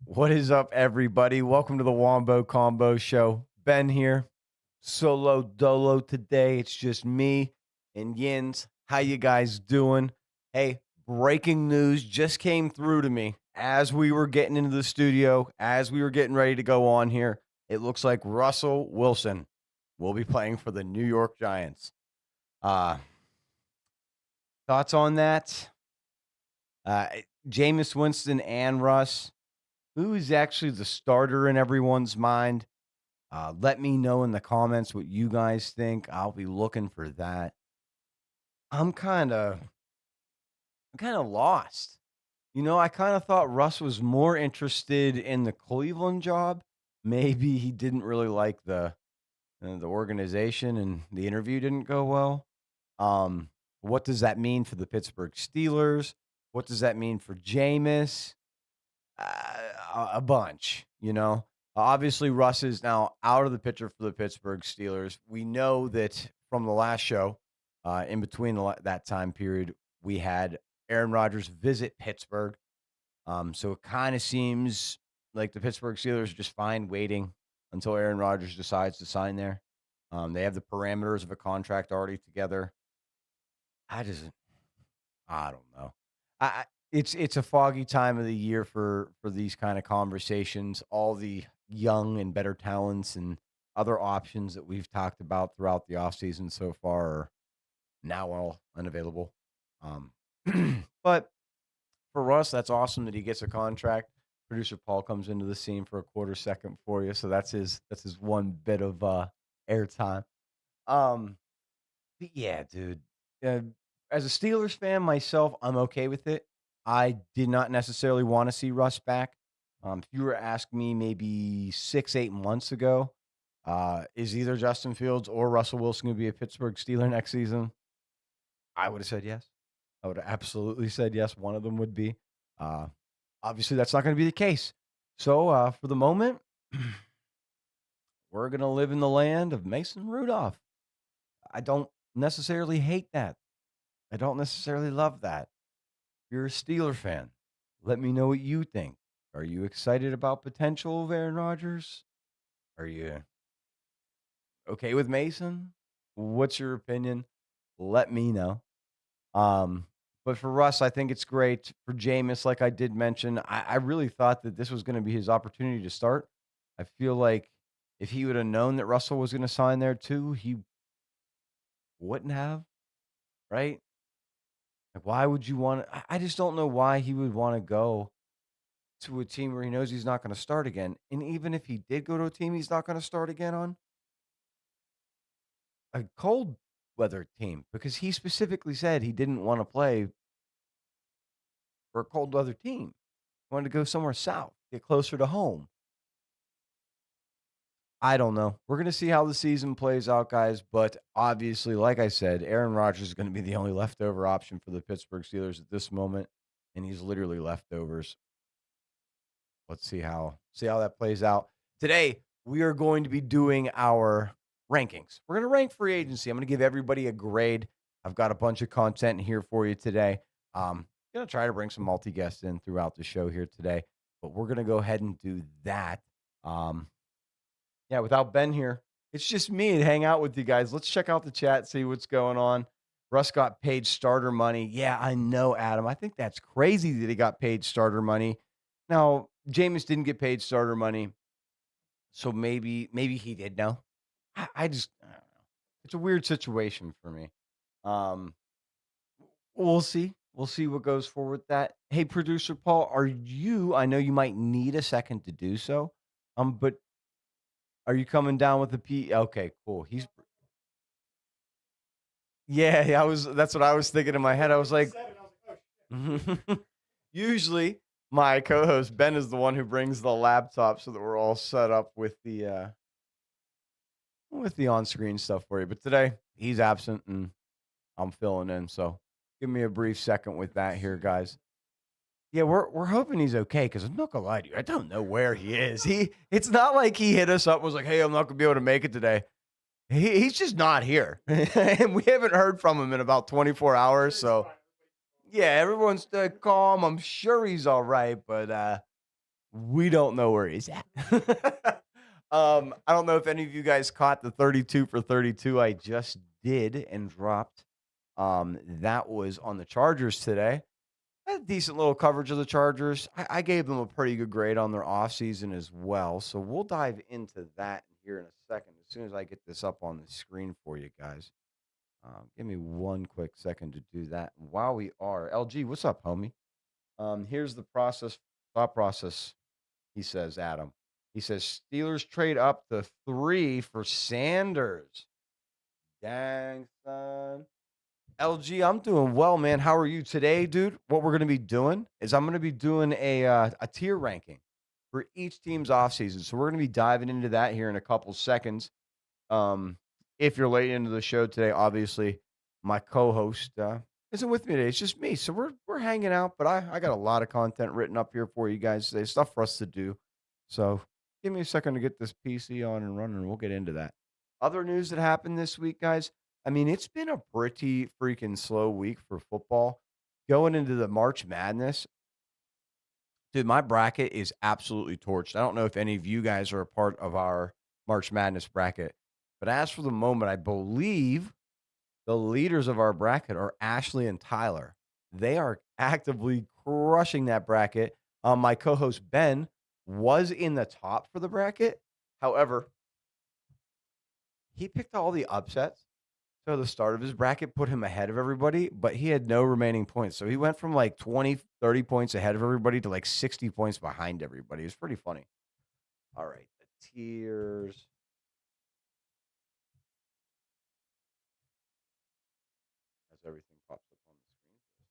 What is up, everybody? Welcome to the Wombo Combo Show. Ben here, solo dolo today. It's just me and Yins. How you guys doing? Hey, breaking news just came through to me as we were getting into the studio, as we were getting ready to go on here. It looks like Russell Wilson will be playing for the New York Giants. Uh, Thoughts on that? Uh, Jameis Winston and Russ. Who is actually the starter in everyone's mind? Let me know in the comments what you guys think. I'll be looking for that. I'm kind of I'm kind of lost. I kind of thought Russ was more interested in the Cleveland job. Maybe he didn't really like the organization and the interview didn't go well. What does that mean for the Pittsburgh Steelers? What does that mean for Jameis? A bunch. Obviously, Russ is now out of the picture for the Pittsburgh Steelers. We know that from the last show, in between that time period, we had Aaron Rodgers visit Pittsburgh. So it kind of seems like the Pittsburgh Steelers are just fine waiting until Aaron Rodgers decides to sign there. They have the parameters of a contract already together. I just I don't know. It's a foggy time of the year for these kind of conversations. All the young and better talents and other options that we've talked about throughout the offseason so far are now all unavailable. Um, but for us, that's awesome that he gets a contract. Producer Paul comes into the scene for a quarter second for you, so that's his one bit of airtime. Um, but yeah, dude. Uh, as a Steelers fan myself, I'm okay with it. I did not necessarily want to see Russ back. If you were asking me maybe 6, 8 months ago, is either Justin Fields or Russell Wilson going to be a Pittsburgh Steeler next season? I would have said yes. I would have absolutely said yes. One of them would be. Uh, Obviously, that's not going to be the case. So for the moment, we're going to live in the land of Mason Rudolph. I don't necessarily hate that. I don't necessarily love that. If you're a Steeler fan, let me know what you think. Are you excited about potential of Aaron Rodgers? Are you okay with Mason? What's your opinion? Let me know. Um, but for Russ, I think it's great. For Jameis, like I did mention, I really thought that this was going to be his opportunity to start. I feel like if he would have known that Russell was going to sign there too, he wouldn't have, right? Like, why would you want to? I just don't know why he would want to go to a team where he knows he's not gonna start again, and even if he did go to a team he's not gonna start again on, a cold weather team, because he specifically said he didn't wanna play for a cold weather team. He wanted to go somewhere south, get closer to home. I don't know. We're gonna see how the season plays out, guys, but obviously, like I said, Aaron Rodgers is gonna be the only leftover option for the Pittsburgh Steelers at this moment, and he's literally leftovers. Let's see how that plays out. Today, we are going to be doing our rankings. We're going to rank free agency. I'm going to give everybody a grade. I've got a bunch of content here for you today. Going to try to bring some multi guests in throughout the show here today, but we're going to go ahead and do that. Um, yeah, without Ben here, it's just me to hang out with you guys. Let's check out the chat, see what's going on. Russ got paid starter money. Yeah, I know, Adam. I think that's crazy that he got paid starter money. Now, Jameis didn't get paid starter money, so maybe he did know. I don't know. It's a weird situation for me. Um, we'll see. We'll see what goes forward with that. Hey, producer Paul, I know you might need a second to do so. But are you coming down with the P? Okay, cool. Yeah, that's what I was thinking in my head. I was like, usually my co-host Ben is the one who brings the laptop so that we're all set up with the on-screen stuff for you. But today he's absent and I'm filling in. So give me a brief second with that here, guys. Yeah, we're hoping he's okay because I'm not gonna lie to you. I don't know where he is. It's not like he hit us up and was like, "Hey, I'm not gonna be able to make it today." He's just not here, and we haven't heard from him in about 24 hours. So yeah, everyone's calm. I'm sure he's all right, but We don't know where he's at. I don't know if any of you guys caught the 32 for 32 I just did and dropped. That was on the Chargers today. I had decent little coverage of the Chargers. I gave them a pretty good grade on their offseason as well. So we'll dive into that here in a second as soon as I get this up on the screen for you guys. Give me one quick second to do that. While we are, LG, what's up, homie? Here's the thought process. He says, Adam. He says Steelers trade up to 3 for Sanders. Dang, son. LG, I'm doing well, man. How are you today, dude? What we're going to be doing is I'm going to be doing a tier ranking for each team's offseason. So we're going to be diving into that here in a couple seconds. If you're late into the show today, obviously my co-host isn't with me today. It's just me. So we're hanging out, but I got a lot of content written up here for you guys today, stuff for us to do. So give me a second to get this PC on and running, and we'll get into that. Other news that happened this week, guys. I mean, it's been a pretty freaking slow week for football. Going into the March Madness, dude, my bracket is absolutely torched. I don't know if any of you guys are a part of our March Madness bracket, but as for the moment, I believe the leaders of our bracket are Ashley and Tyler. They are actively crushing that bracket. My co-host Ben was in the top for the bracket. However, he picked all the upsets. So the start of his bracket put him ahead of everybody, but he had no remaining points. So he went from like 20, 30 points ahead of everybody to like 60 points behind everybody. It was pretty funny. All right, the tiers. As everything pops up on the screen.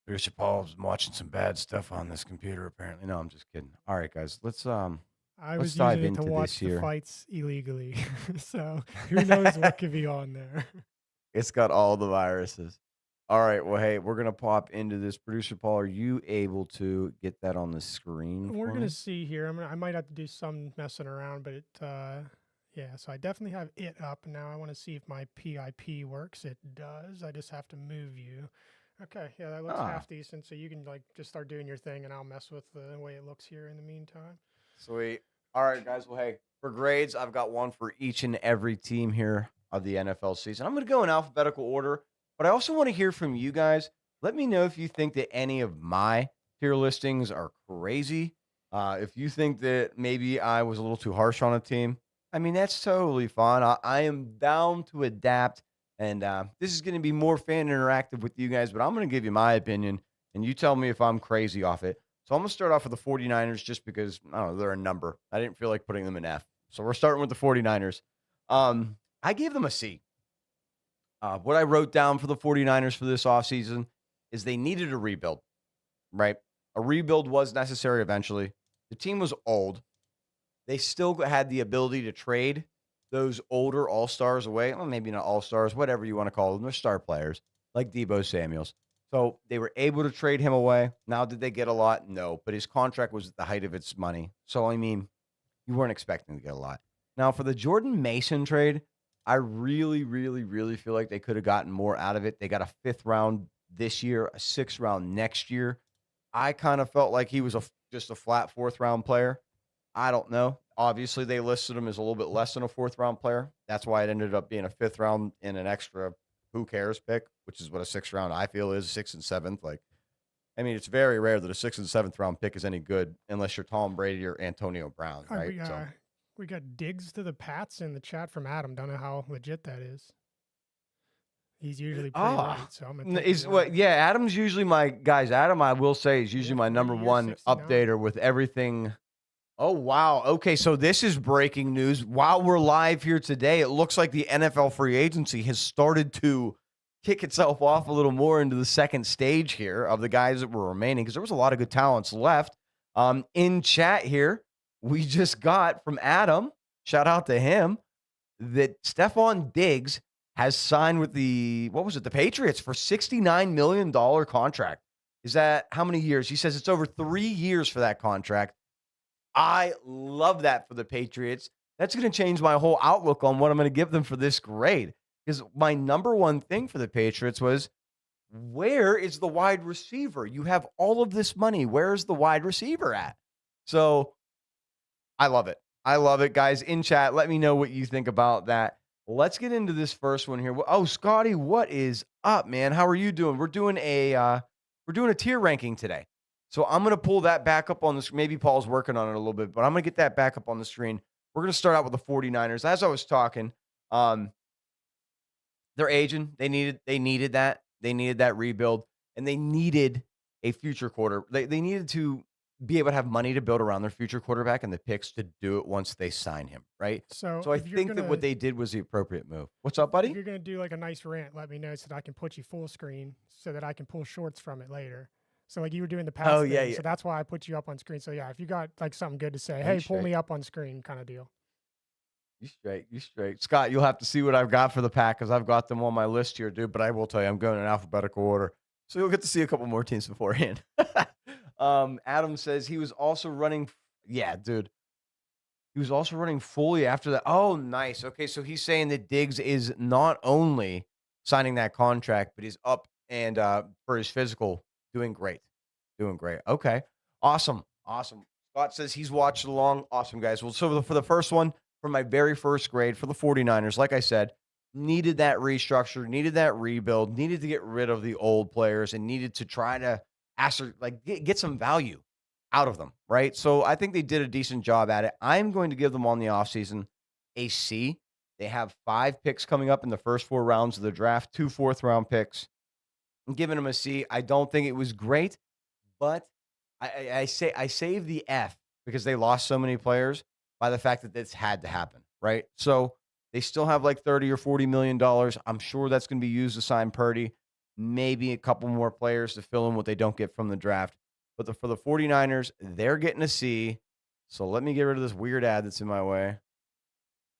Producer Paul's watching some bad stuff on this computer, apparently. No, I'm just kidding. All right, guys, let's I let's was dive using it to into this watch the here. fights illegally, so who knows what could be on there. It's got all the viruses. All right, well, hey, we're gonna pop into this. Producer Paul, are you able to get that on the screen We're for gonna me? see here. I might have to do some messing around, but yeah. So I definitely have it up now. I want to see if my PIP works. It does. I just have to move you. Okay, yeah, that looks Ah, half decent. So you can like just start doing your thing, and I'll mess with the way it looks here in the meantime. sweet. All right, guys. Well, hey, for grades, I've got one for each and every team here of the NFL season. I'm going to go in alphabetical order, but I also want to hear from you guys. Let me know if you think that any of my tier listings are crazy. If you think that maybe I was a little too harsh on a team, I mean, that's totally fine. I am down to adapt, and this is going to be more fan interactive with you guys, but I'm going to give you my opinion, and you tell me if I'm crazy off it. So I'm going to start off with the 49ers just because, I don't know, they're a number. I didn't feel like putting them in F. So we're starting with the 49ers. I gave them a C. What I wrote down for the 49ers for this offseason is they needed a rebuild, right? A rebuild was necessary eventually. The team was old. They still had the ability to trade those older all-stars away. Well, maybe not all-stars, whatever you want to call them. They're star players like Debo Samuels. So they were able to trade him away. Now, did they get a lot? No, but his contract was at the height of its money. So, I mean, you weren't expecting to get a lot. Now, for the Jordan Mason trade, I really, really, really feel like they could have gotten more out of it. They got a 5th round this year, a 6th round next year. I kind of felt like he was just a flat 4th round player. I don't know. Obviously, they listed him as a little bit less than a 4th round player. That's why it ended up being a 5th round and an extra who cares pick, which is what a 6th round I feel is, 6th and 7th. Like, I mean, it's very rare that a 6th and 7th round pick is any good unless you're Tom Brady or Antonio Brown, All right, right? So, we got digs to the Pats in the chat from Adam. Don't know how legit that is. He's usually pretty right, so I'm gonna take his is what? word. Yeah, Adam's usually my guys. Adam, I will say, is usually Yeah, my 40 number years, one 69. updater with everything. Oh, wow. Okay, so this is breaking news. While we're live here today, it looks like the NFL free agency has started to kick itself off a little more into the second stage here of the guys that were remaining because there was a lot of good talents left. In chat here, we just got from Adam, shout out to him, that Stephon Diggs has signed with the Patriots for $69 million contract. Is that how many years? He says it's over 3 years for that contract. I love that for the Patriots. That's going to change my whole outlook on what I'm going to give them for this grade. Because my number one thing for the Patriots was where is the wide receiver? You have all of this money. Where's the wide receiver at? So I love it. I love it, guys. In chat, let me know what you think about that. Let's get into this first one here. Oh, Scotty, what is up, man? How are you doing? We're doing a tier ranking today. So I'm gonna pull that back up on this. Maybe Paul's working on it a little bit, but I'm gonna get that back up on the screen. We're gonna start out with the 49ers. As I was talking, um, they're aging. They needed that. They needed that rebuild, and they needed a future quarter. They needed to be able to have money to build around their future quarterback and the picks to do it once they sign him, right? So So I think that what they did was the appropriate move. What's up, if buddy? you're gonna do like a nice rant, let me know so that I can put you full screen so that I can pull shorts from it later. So like you were doing the Oh past yeah, thing, yeah. so that's why I put you up on screen. So yeah, if you got like something good to say, No, you hey, pull straight. me up on screen, kind of deal. You straight. You straight. Scott, you'll have to see what I've got for the pack because I've got them on my list here, dude. But I will tell you, I'm going in alphabetical order. So you'll get to see a couple more teams beforehand. Adam says he was also running. Yeah, dude. He was also running fully after that. Oh, nice. Okay, so he's saying that Diggs is not only signing that contract, but he's up and for his physical, doing great. Doing great. Okay. Awesome. Awesome. Scott says he's watched along. Awesome, guys. Well, so for the first one, for my very first grade for the 49ers, like I said, needed that restructure, needed that rebuild, needed to get rid of the old players, and needed to try to get some value out of them, right? So I think they did a decent job at it. I'm going to give them on the offseason a C. They have 5 picks coming up in the first 4 rounds of the draft, 2 fourth-round picks. I'm giving them a C. I don't think it was great, but I save the F because they lost so many players by the fact that this had to happen, right? So they still have like 30 or 40 million dollars. I'm sure that's going to be used to sign Purdy, maybe a couple more players to fill in what they don't get from the draft. But for the 49ers, they're getting a C. So let me get rid of this weird ad that's in my way.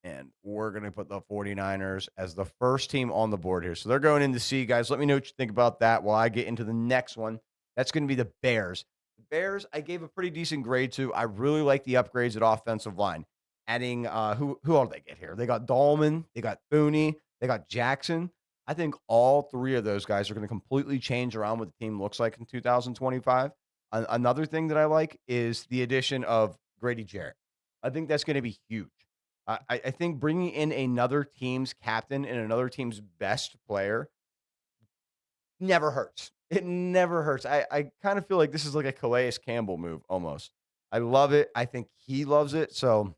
And we're going to put the 49ers as the first team on the board here. So they're going into C, guys. Let me know what you think about that while I get into the next one. That's going to be the Bears. The Bears, I gave a pretty decent grade to. I really like the upgrades at offensive line. Adding who all did they get here? They got Dahlman, they got Booney, they got Jackson. I think all 3 of those guys are going to completely change around what the team looks like in 2025. Another thing that I like is the addition of Grady Jarrett. I think that's going to be huge. I think bringing in another team's captain and another team's best player never hurts. It never hurts. I kind of feel like this is like a Calais Campbell move almost. I love it. I think he loves it. So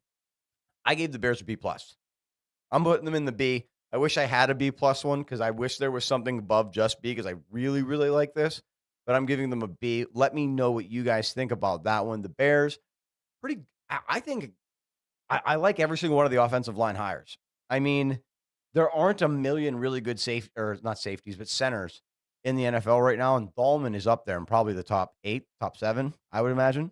I gave the Bears a B plus. I'm putting them in the B. I wish I had a B plus one because I wish there was something above just B because I really, really like this. But I'm giving them a B. Let me know what you guys think about that one. The Bears, pretty. I think I like every single one of the offensive line hires. I mean, there aren't a million really good safe or not safeties, but centers in the NFL right now, and Dahlman is up there and probably the top 8, top 7, I would imagine.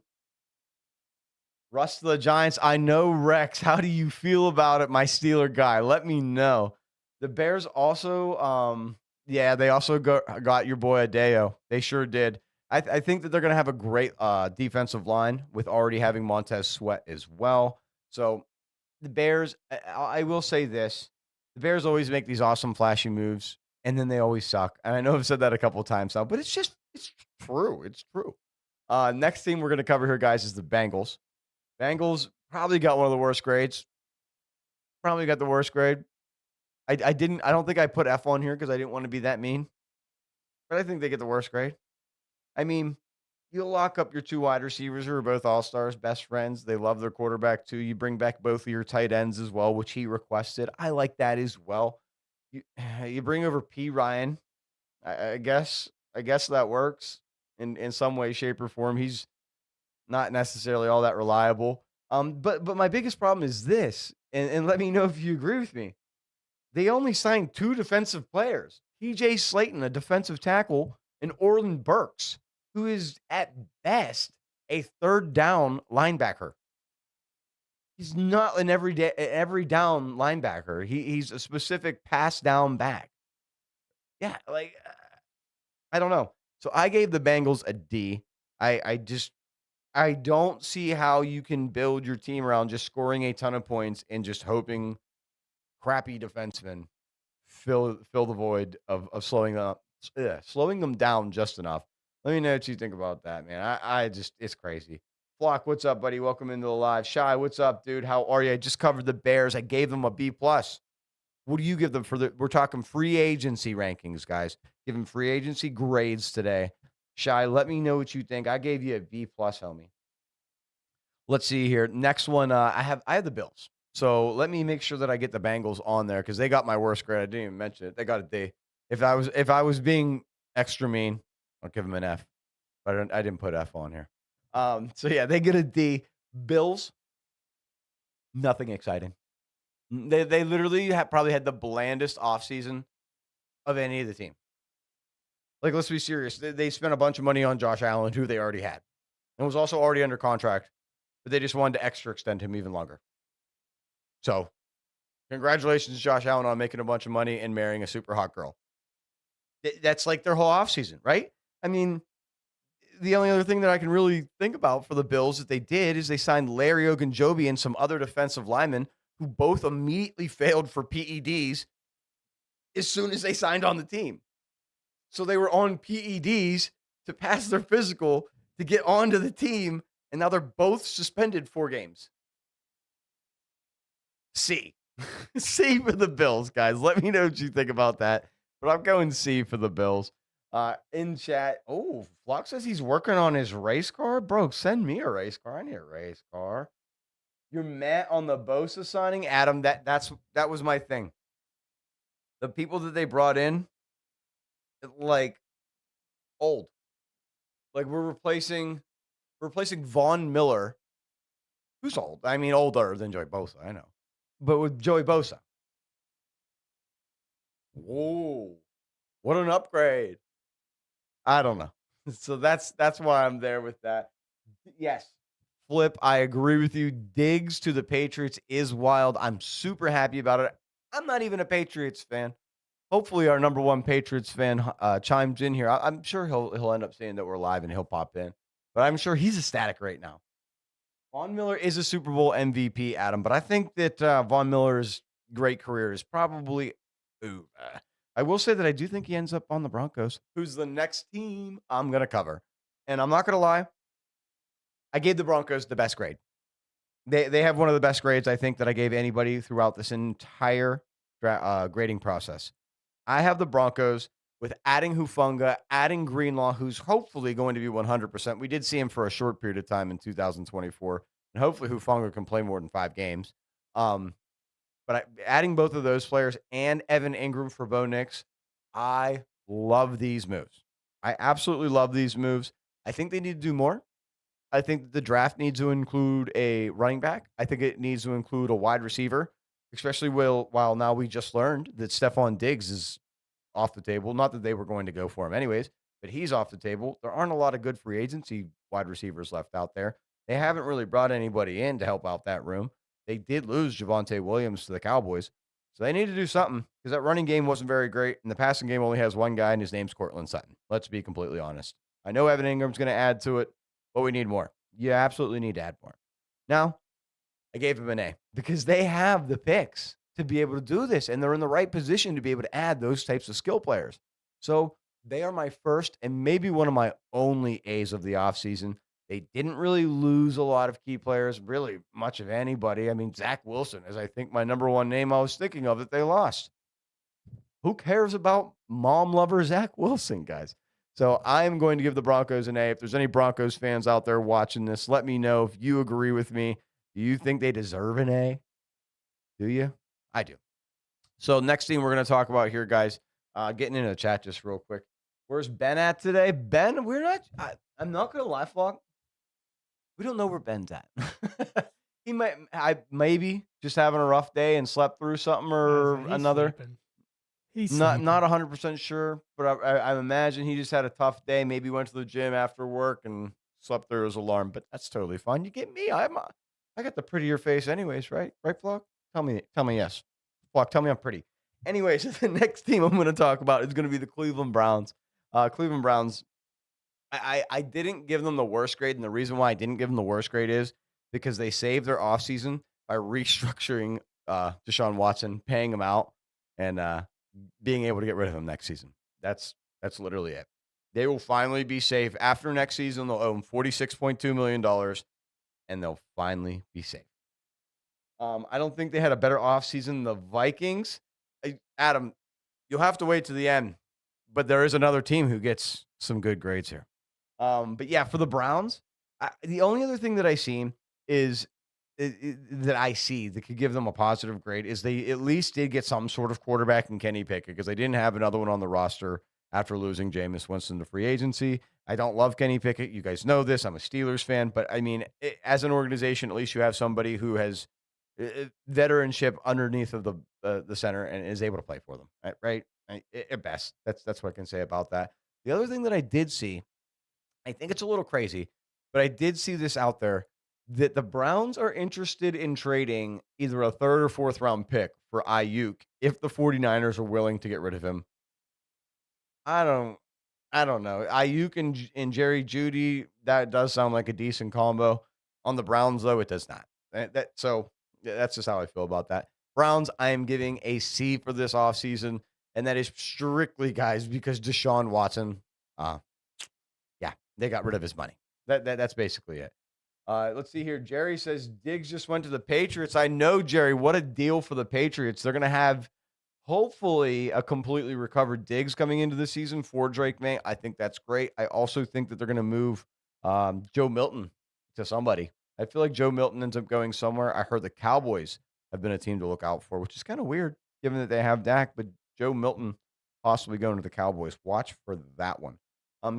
Russ to the Giants. I know Rex. How do you feel about it, my Steeler guy? Let me know. The Bears also, yeah, they also got your boy Adeo. They sure did. I think that they're going to have a great defensive line with already having Montez Sweat as well. So the Bears, I will say this: the Bears always make these awesome, flashy moves, and then they always suck. And I know I've said that a couple of times now, but it's true. It's true. Next team we're going to cover here, guys, is the Bengals. Bengals probably got one of the worst grades. Probably got the worst grade. I don't think I put F on here because I didn't want to be that mean, but I think they get the worst grade. I mean, you lock up your 2 wide receivers who are both all-stars, best friends. They love their quarterback too. You bring back both of your tight ends as well, which he requested. I like that as well. You you bring over P. Ryan. I guess that works in some way, shape, or form. He's not necessarily all that reliable. But my biggest problem is this, and let me know if you agree with me. They only signed 2 defensive players, TJ Slayton, a defensive tackle, and Orland Burks, who is at best a third down linebacker. He's not an every down linebacker. He's a specific pass down back. Yeah, like I don't know. So I gave the Bengals a D. I don't see how you can build your team around just scoring a ton of points and just hoping crappy defensemen fill the void of slowing slowing them down just enough. Let me know what you think about that, man. I just it's crazy. Flock, what's up, buddy? Welcome into the live. Shy, what's up, dude? How are you? I just covered the Bears. I gave them a B plus. What do you give them for the? We're talking free agency rankings, guys. Give them free agency grades today. Shy, let me know what you think. I gave you a B plus, homie. Let's see here. Next one, I have the Bills. So let me make sure that I get the Bengals on there because they got my worst grade. I didn't even mention it. They got a D. If I was being extra mean, I'll give them an F. But I didn't put F on here. So yeah, they get a D. Bills, nothing exciting. They literally probably had the blandest offseason of any of the team. Like, let's be serious. They spent a bunch of money on Josh Allen, who they already had, and was also already under contract, but they just wanted to extra extend him even longer. So, congratulations, Josh Allen, on making a bunch of money and marrying a super hot girl. That's like their whole offseason, right? I mean, the only other thing that I can really think about for the Bills that they did is they signed Larry Ogunjobi and some other defensive linemen who both immediately failed for PEDs as soon as they signed on the team. So they were on PEDs to pass their physical to get onto the team, and now they're both suspended 4 games. C. C for the Bills, guys. Let me know what you think about that. But I'm going C for the Bills. In chat, Flock says he's working on his race car. Bro, send me a race car. I need a race car. You're mad on the Bosa signing, Adam. That was my thing. The people that they brought in, like old, like we're replacing Von Miller, who's old. I mean, older than Joey Bosa, I know, but with Joey Bosa. Whoa, what an upgrade! I don't know. So that's why I'm there with that. Yes, Flip, I agree with you. Diggs to the Patriots is wild. I'm super happy about it. I'm not even a Patriots fan. Hopefully, our number one Patriots fan chimes in here. I'm sure he'll end up saying that we're live and he'll pop in. But I'm sure he's ecstatic right now. Von Miller is a Super Bowl MVP, Adam, but I think that Von Miller's great career is probably over. I will say that I do think he ends up on the Broncos, who's the next team I'm going to cover. And I'm not going to lie, I gave the Broncos the best grade. They have one of the best grades, I think, that I gave anybody throughout this entire grading process. I have the Broncos with adding Hufanga, adding Greenlaw, who's hopefully going to be 100%. We did see him for a short period of time in 2024, and hopefully Hufanga can play more than 5 games. Adding both of those players and Evan Ingram for Bo Nix, I love these moves. I absolutely love these moves. I think they need to do more. I think the draft needs to include a running back. I think it needs to include a wide receiver, especially while now we just learned that Stephon Diggs is off the table. Not that they were going to go for him anyways, but he's off the table. There aren't a lot of good free agency wide receivers left out there. They haven't really brought anybody in to help out that room. They did lose Javonte Williams to the Cowboys. So they need to do something because that running game wasn't very great. And the passing game only has one guy, and his name's Courtland Sutton. Let's be completely honest. I know Evan Ingram's going to add to it, but we need more. You absolutely need to add more. Now, I gave him an A because they have the picks to be able to do this, and they're in the right position to be able to add those types of skill players. So they are my first and maybe one of my only A's of the offseason. They didn't really lose a lot of key players, really much of anybody. I mean, Zach Wilson is, I think, my number one name I was thinking of that they lost. Who cares about mom lover Zach Wilson, guys? So I'm going to give the Broncos an A. If there's any Broncos fans out there watching this, let me know if you agree with me. Do you think they deserve an A? Do you? I do. So next thing we're going to talk about here, guys, getting into the chat just real quick. Where's Ben at today? Ben, I'm not going to lie, Flock. We don't know where Ben's at. He maybe just having a rough day and slept through something or another. Sleeping. He's not 100% sure, but I imagine he just had a tough day. Maybe went to the gym after work and slept through his alarm, but that's totally fine. You get me. I got the prettier face anyways, right? Right, Flock? Tell me yes. Flock, tell me I'm pretty. Anyways, the next team I'm going to talk about is going to be the Cleveland Browns. Cleveland Browns, I didn't give them the worst grade, and the reason why I didn't give them the worst grade is because they saved their offseason by restructuring Deshaun Watson, paying him out, and being able to get rid of him next season. That's That's literally it. They will finally be safe. After next season, they'll own $46.2 million, and they'll finally be safe. I don't think they had a better offseason than the Vikings. Adam, you'll have to wait to the end, but there is another team who gets some good grades here. But yeah, for the Browns, the only other thing that I seen is that I see that could give them a positive grade is they at least did get some sort of quarterback in Kenny Pickett because they didn't have another one on the roster after losing Jameis Winston to free agency. I don't love Kenny Pickett. You guys know this. I'm a Steelers fan, but I mean, as an organization, at least you have somebody who has veteranship underneath of the center and is able to play for them, right? At best, that's what I can say about that. The other thing that I did see, I think it's a little crazy, but I did see this out there that the Browns are interested in trading either a third or fourth round pick for Ayuk if the 49ers are willing to get rid of him. I don't I don't know. Ayuk and Jerry Judy, that does sound like a decent combo. On the Browns, though, it does not. So yeah, that's just how I feel about that. Browns, I am giving a C for this offseason, and that is strictly, guys, because Deshaun Watson, uh, yeah, they got rid of his money. That's basically it. Let's see here. Jerry says Diggs just went to the Patriots. I know, Jerry. What a deal for the Patriots. They're going to have hopefully a completely recovered Diggs coming into the season for Drake May. I think that's great. I also think that they're going to move Joe Milton to somebody. I feel like Joe Milton ends up going somewhere. I heard the Cowboys have been a team to look out for, which is kind of weird given that they have Dak, but Joe Milton possibly going to the Cowboys. Watch for that one.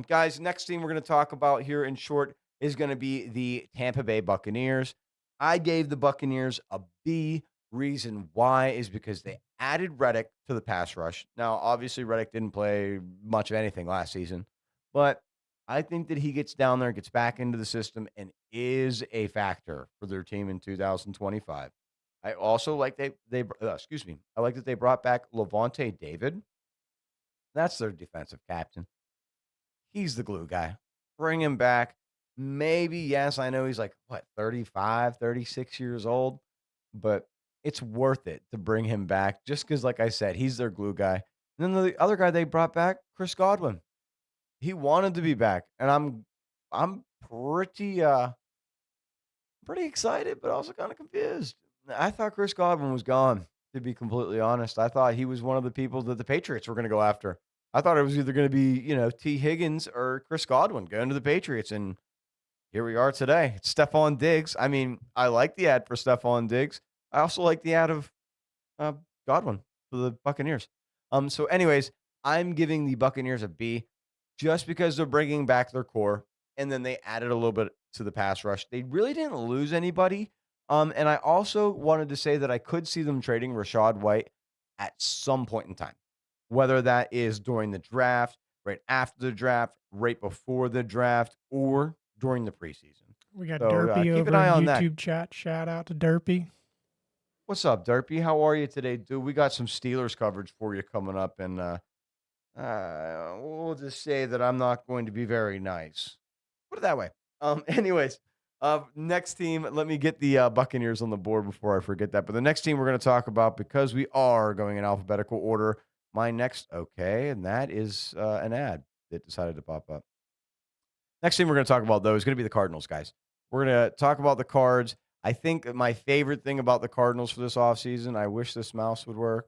Guys, next team we're going to talk about here in short is going to be the Tampa Bay Buccaneers. I gave the Buccaneers a B. Reason why is because they added Reddick to the pass rush. Now, obviously, Reddick didn't play much of anything last season, but I think that he gets down there, gets back into the system, and is a factor for their team in 2025. I also like excuse me. I like that they brought back Levante David. That's their defensive captain. He's the glue guy. Bring him back. Maybe, yes, I know he's like, what, 35, 36 years old, but it's worth it to bring him back just because, like I said, he's their glue guy. And then the other guy they brought back, Chris Godwin. He wanted to be back, and I'm pretty excited, but also kind of confused. I thought Chris Godwin was gone, to be completely honest. I thought he was one of the people that the Patriots were going to go after. I thought it was either going to be, T. Higgins or Chris Godwin going to the Patriots, and here we are today. It's Stephon Diggs. I mean, I like the ad for Stephon Diggs. I also like the ad of uh, Godwin for the Buccaneers. So, anyways, I'm giving the Buccaneers a B just because they're bringing back their core, and then they added a little bit to the pass rush. They really didn't lose anybody. And I also wanted to say that I could see them trading Rashad White at some point in time, whether that is during the draft, right after the draft, right before the draft, or during the preseason. We got So Derpy keep an over eye in on that. YouTube chat. Shout out to Derpy. What's up, Derpy? How are you today, dude? We got some Steelers coverage for you coming up, and we'll just say that I'm not going to be very nice. Put it that way. Anyways, next team. Let me get the Buccaneers on the board before I forget that. But the next team we're going to talk about, because we are going in alphabetical order. And that is an ad that decided to pop up. Next team we're going to talk about, though, is going to be the Cardinals, guys. We're going to talk about the Cards. I think my favorite thing about the Cardinals for this offseason, I wish this mouse would work.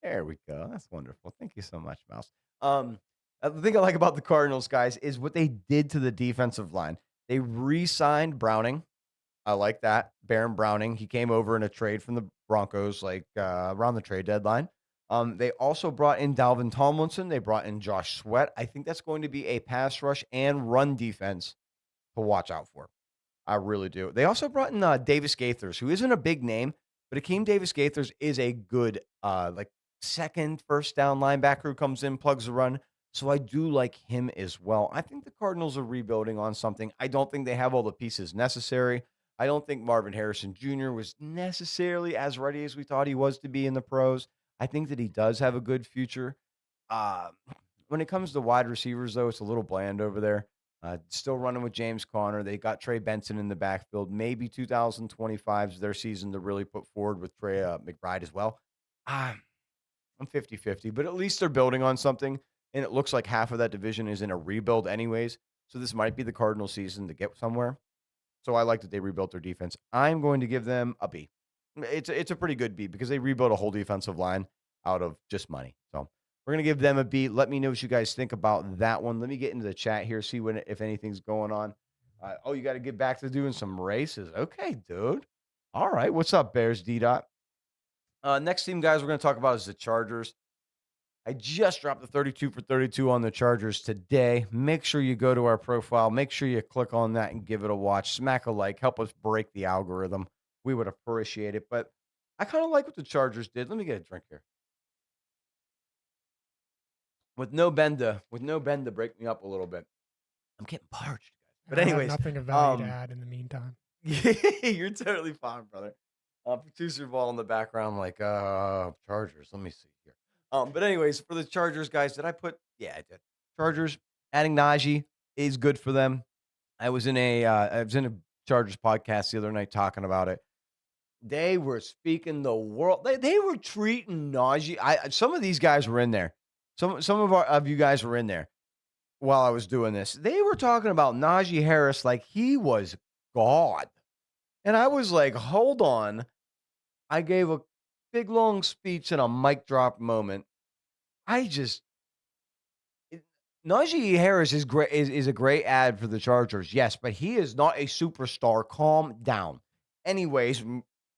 There we go. That's wonderful. Thank you so much, mouse. The thing I like about the Cardinals, guys, is what they did to the defensive line. They re-signed Browning. I like that. Baron Browning. He came over in a trade from the Broncos, around the trade deadline. They also brought in Dalvin Tomlinson. They brought in Josh Sweat. I think that's going to be a pass rush and run defense to watch out for. I really do. They also brought in Davis Gaithers, who isn't a big name, but Akeem Davis Gaithers is a good, second, first down linebacker who comes in, plugs the run. So I do like him as well. I think the Cardinals are rebuilding on something. I don't think they have all the pieces necessary. I don't think Marvin Harrison Jr. was necessarily as ready as we thought he was to be in the pros. I think that he does have a good future. Uh, when it comes to wide receivers, though, it's a little bland over there. Still running with James Conner. They got Trey Benson in the backfield. Maybe 2025 is their season to really put forward with Trey McBride as well. I'm 50-50, but at least they're building on something. and it looks like half of that division is in a rebuild anyways. So this might be the Cardinals season to get somewhere. So I like that they rebuilt their defense. I'm going to give them a B. It's a pretty good B because they rebuilt a whole defensive line out of just money. So we're gonna give them a B. Let me know what you guys think about that one. Let me get into the chat here, see when if anything's going on. Oh, you got to get back to doing some races. Okay, dude. All right. What's up, Bears D dot? Next team, guys, we're gonna talk about is the Chargers. I just dropped the 32 for 32 on the Chargers today. Make sure you go to our profile. Make sure you click on that and give it a watch. Smack a like. Help us break the algorithm. We would appreciate it. But I kind of like what the Chargers did. Let me get a drink here. With no bend to break me up a little bit. I'm getting parched, guys. But I have anyways, nothing of value to add in the meantime. you're totally fine, brother. Producer ball in the background, like Chargers. Let me see here. But anyways, for the Chargers, guys, did I put? Yeah, I did. Chargers adding Najee is good for them. I was in a Chargers podcast the other night talking about it. They were speaking the world. They were treating Najee. Some of these guys were in there. Some of you guys were in there while I was doing this. They were talking about Najee Harris like he was God. And I was like, hold on. I gave a big long speech and a mic drop moment. I just Najee Harris is great is a great ad for the Chargers. Yes, but he is not a superstar. Calm down. Anyways,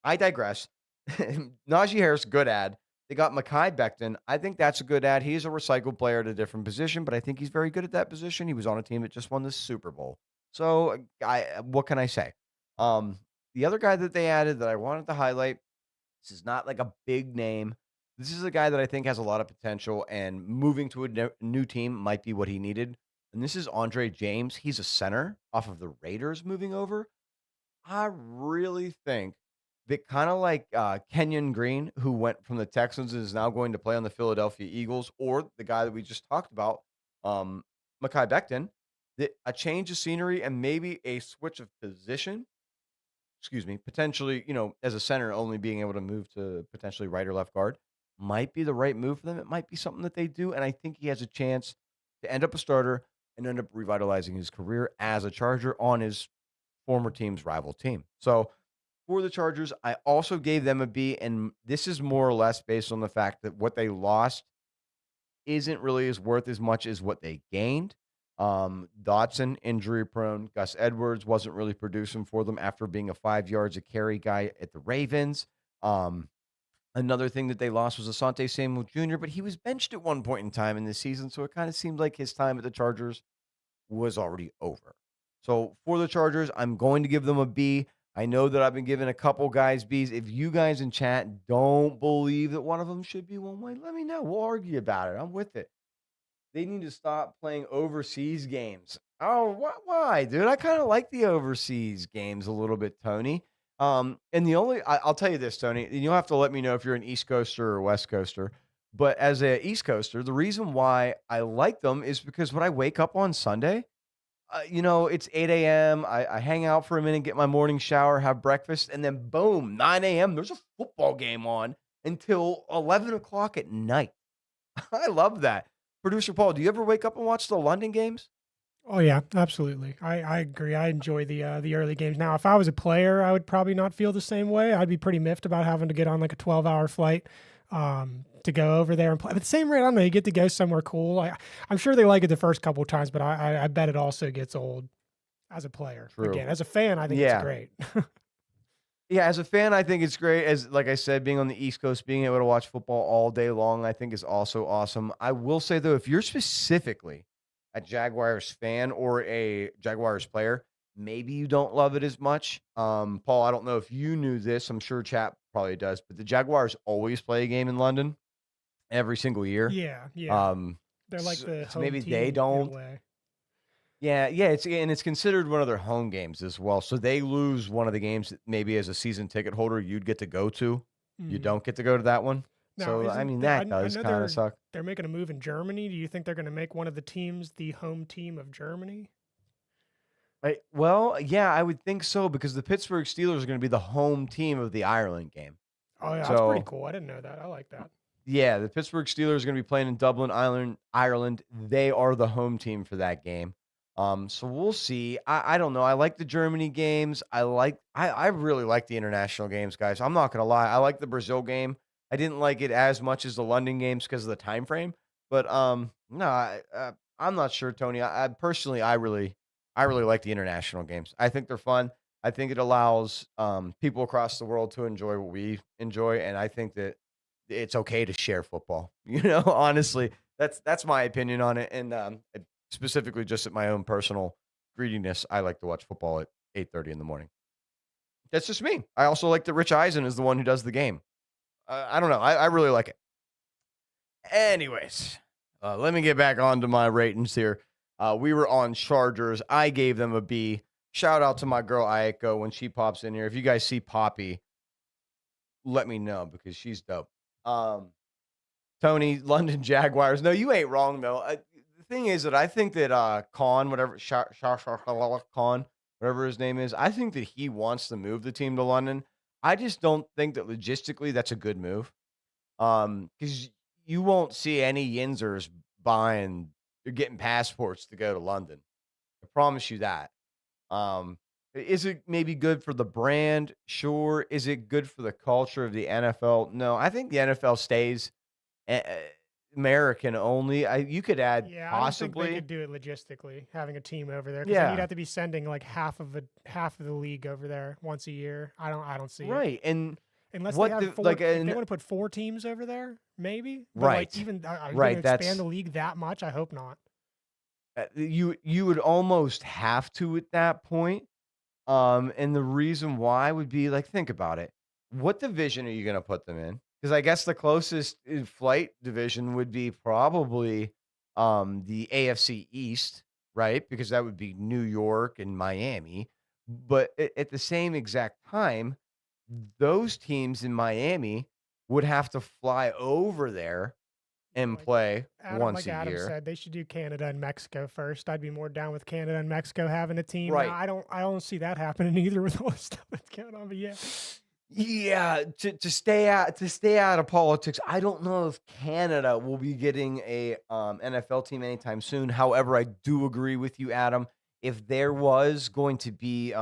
I digress. Najee Harris, good ad. They got Mekhi Becton. I think that's a good ad. He's a recycled player at a different position, but I think he's very good at that position. He was on a team that just won the Super Bowl. So, what can I say? The other guy that they added that I wanted to highlight, this is not like a big name. This is a guy that I think has a lot of potential, and moving to a new team might be what he needed. And this is Andre James. He's a center off of the Raiders moving over. I really think that kind of like Kenyon Green, who went from the Texans and is now going to play on the Philadelphia Eagles, or the guy that we just talked about, um, Mekhi Becton, that a change of scenery and maybe a switch of position, excuse me, potentially, as a center, only being able to move to potentially right or left guard might be the right move for them. It might be something that they do. And I think he has a chance to end up a starter and end up revitalizing his career as a Charger on his former team's rival team. So for the Chargers, I also gave them a B. And this is more or less based on the fact that what they lost isn't really as worth as much as what they gained. Dotson, injury prone. Gus Edwards wasn't really producing for them after being a 5 yards a carry guy at the Ravens. Another thing that they lost was Asante Samuel Jr., but he was benched at one point in time in this season, so it kind of seemed like his time at the Chargers was already over. So for the Chargers, I'm going to give them a B. I know that I've been giving a couple guys Bs. If you guys in chat don't believe that one of them should be one way, let me know. We'll argue about it. I'm with it. They need to stop playing overseas games. Oh, why, dude? I kind of like the overseas games a little bit, Tony. And I'll tell you this, Tony, and you'll have to let me know if you're an East Coaster or West Coaster. But as a East Coaster, the reason why I like them is because when I wake up on Sunday, it's 8 a.m. I hang out for a minute, get my morning shower, have breakfast, and then boom, 9 a.m. There's a football game on until 11 o'clock at night. I love that. Producer Paul, do you ever wake up and watch the London games? Oh yeah, absolutely. I agree. I enjoy the early games. Now, if I was a player, I would probably not feel the same way. I'd be pretty miffed about having to get on like a 12-hour flight to go over there and play. But at the same rate, I don't know, you get to go somewhere cool. I'm sure they like it the first couple of times, but I bet it also gets old as a player. True. Again, as a fan, I think it's great. Yeah, as a fan, I think it's great. As like I said, being on the East Coast, being able to watch football all day long, I think is also awesome. I will say though, if you're specifically a Jaguars fan or a Jaguars player, maybe you don't love it as much. Paul, I don't know if you knew this. I'm sure chat probably does, but the Jaguars always play a game in London every single year. Yeah, yeah. They're like So, the so home maybe team they in a don't. way. Yeah, it's considered one of their home games as well. So they lose one of the games that maybe as a season ticket holder you'd get to go to. You Mhm. don't get to go to that one. Now, So I isn't mean there, that I does know kind of suck. they're making a move in Germany. Do you think they're going to make one of the teams the home team of Germany? Well, yeah, I would think so because the Pittsburgh Steelers are going to be the home team of the Ireland game. Oh yeah, that's pretty So cool. I didn't know that. I like that. Yeah, the Pittsburgh Steelers are gonna be playing in Dublin, Ireland. They are the home team for that game. So we'll see. I don't know. I like the Germany games. I really like the international games, guys. I'm not gonna lie. I like the Brazil game. I didn't like it as much as the London games because of the time frame. But no, I'm not sure, Tony. I personally, I really like the international games. I think they're fun. I think it allows people across the world to enjoy what we enjoy, and I think that it's okay to share football. Honestly, that's my opinion on it, and specifically just at my own personal greediness, I like to watch football at 8:30 in the morning. That's just me. I also like that Rich Eisen is the one who does the game. I don't know. I really like it. Anyways, let me get back onto my ratings here. We were on Chargers. I gave them a B. Shout out to my girl Aiko when she pops in here. If you guys see Poppy, let me know because she's dope. Um, Tony, London Jaguars. No, you ain't wrong though. The thing is that I think that Khan, whatever Khan, whatever his name is, I think that he wants to move the team to London. I just don't think that logistically that's a good move. Because you won't see any Yinzers buying or getting passports to go to London. I promise you that. Um, is it maybe good for the brand? Sure. Is it good for the culture of the NFL? No. I think the NFL stays American only. You could add Yeah, I don't think they possibly. could do it logistically, having a team over there, because then you'd Yeah. have to be sending like half of the league over there once a year. I don't see it. Right. And Unless they what have the like if they an want to put 4 teams over there, maybe. But like right. even are you going to Right. expand That's the league that much? I hope not. you would almost have to at that point. And the reason why would be like, think about it. What division are you going to put them in? Because I guess the closest flight division would be probably the AFC East, right? Because that would be New York and Miami. But at the same exact time, those teams in Miami would have to fly over there Yeah, and play once Like a Adam year. said, they should do Canada and Mexico first. I'd be more down with Canada and Mexico having a team. Now Right. I don't see that happening either with all the stuff that's going on. But yeah, Yeah, to stay out of politics, I don't know if Canada will be getting a, NFL team anytime soon. However, I do agree with you, Adam. If there was going to be,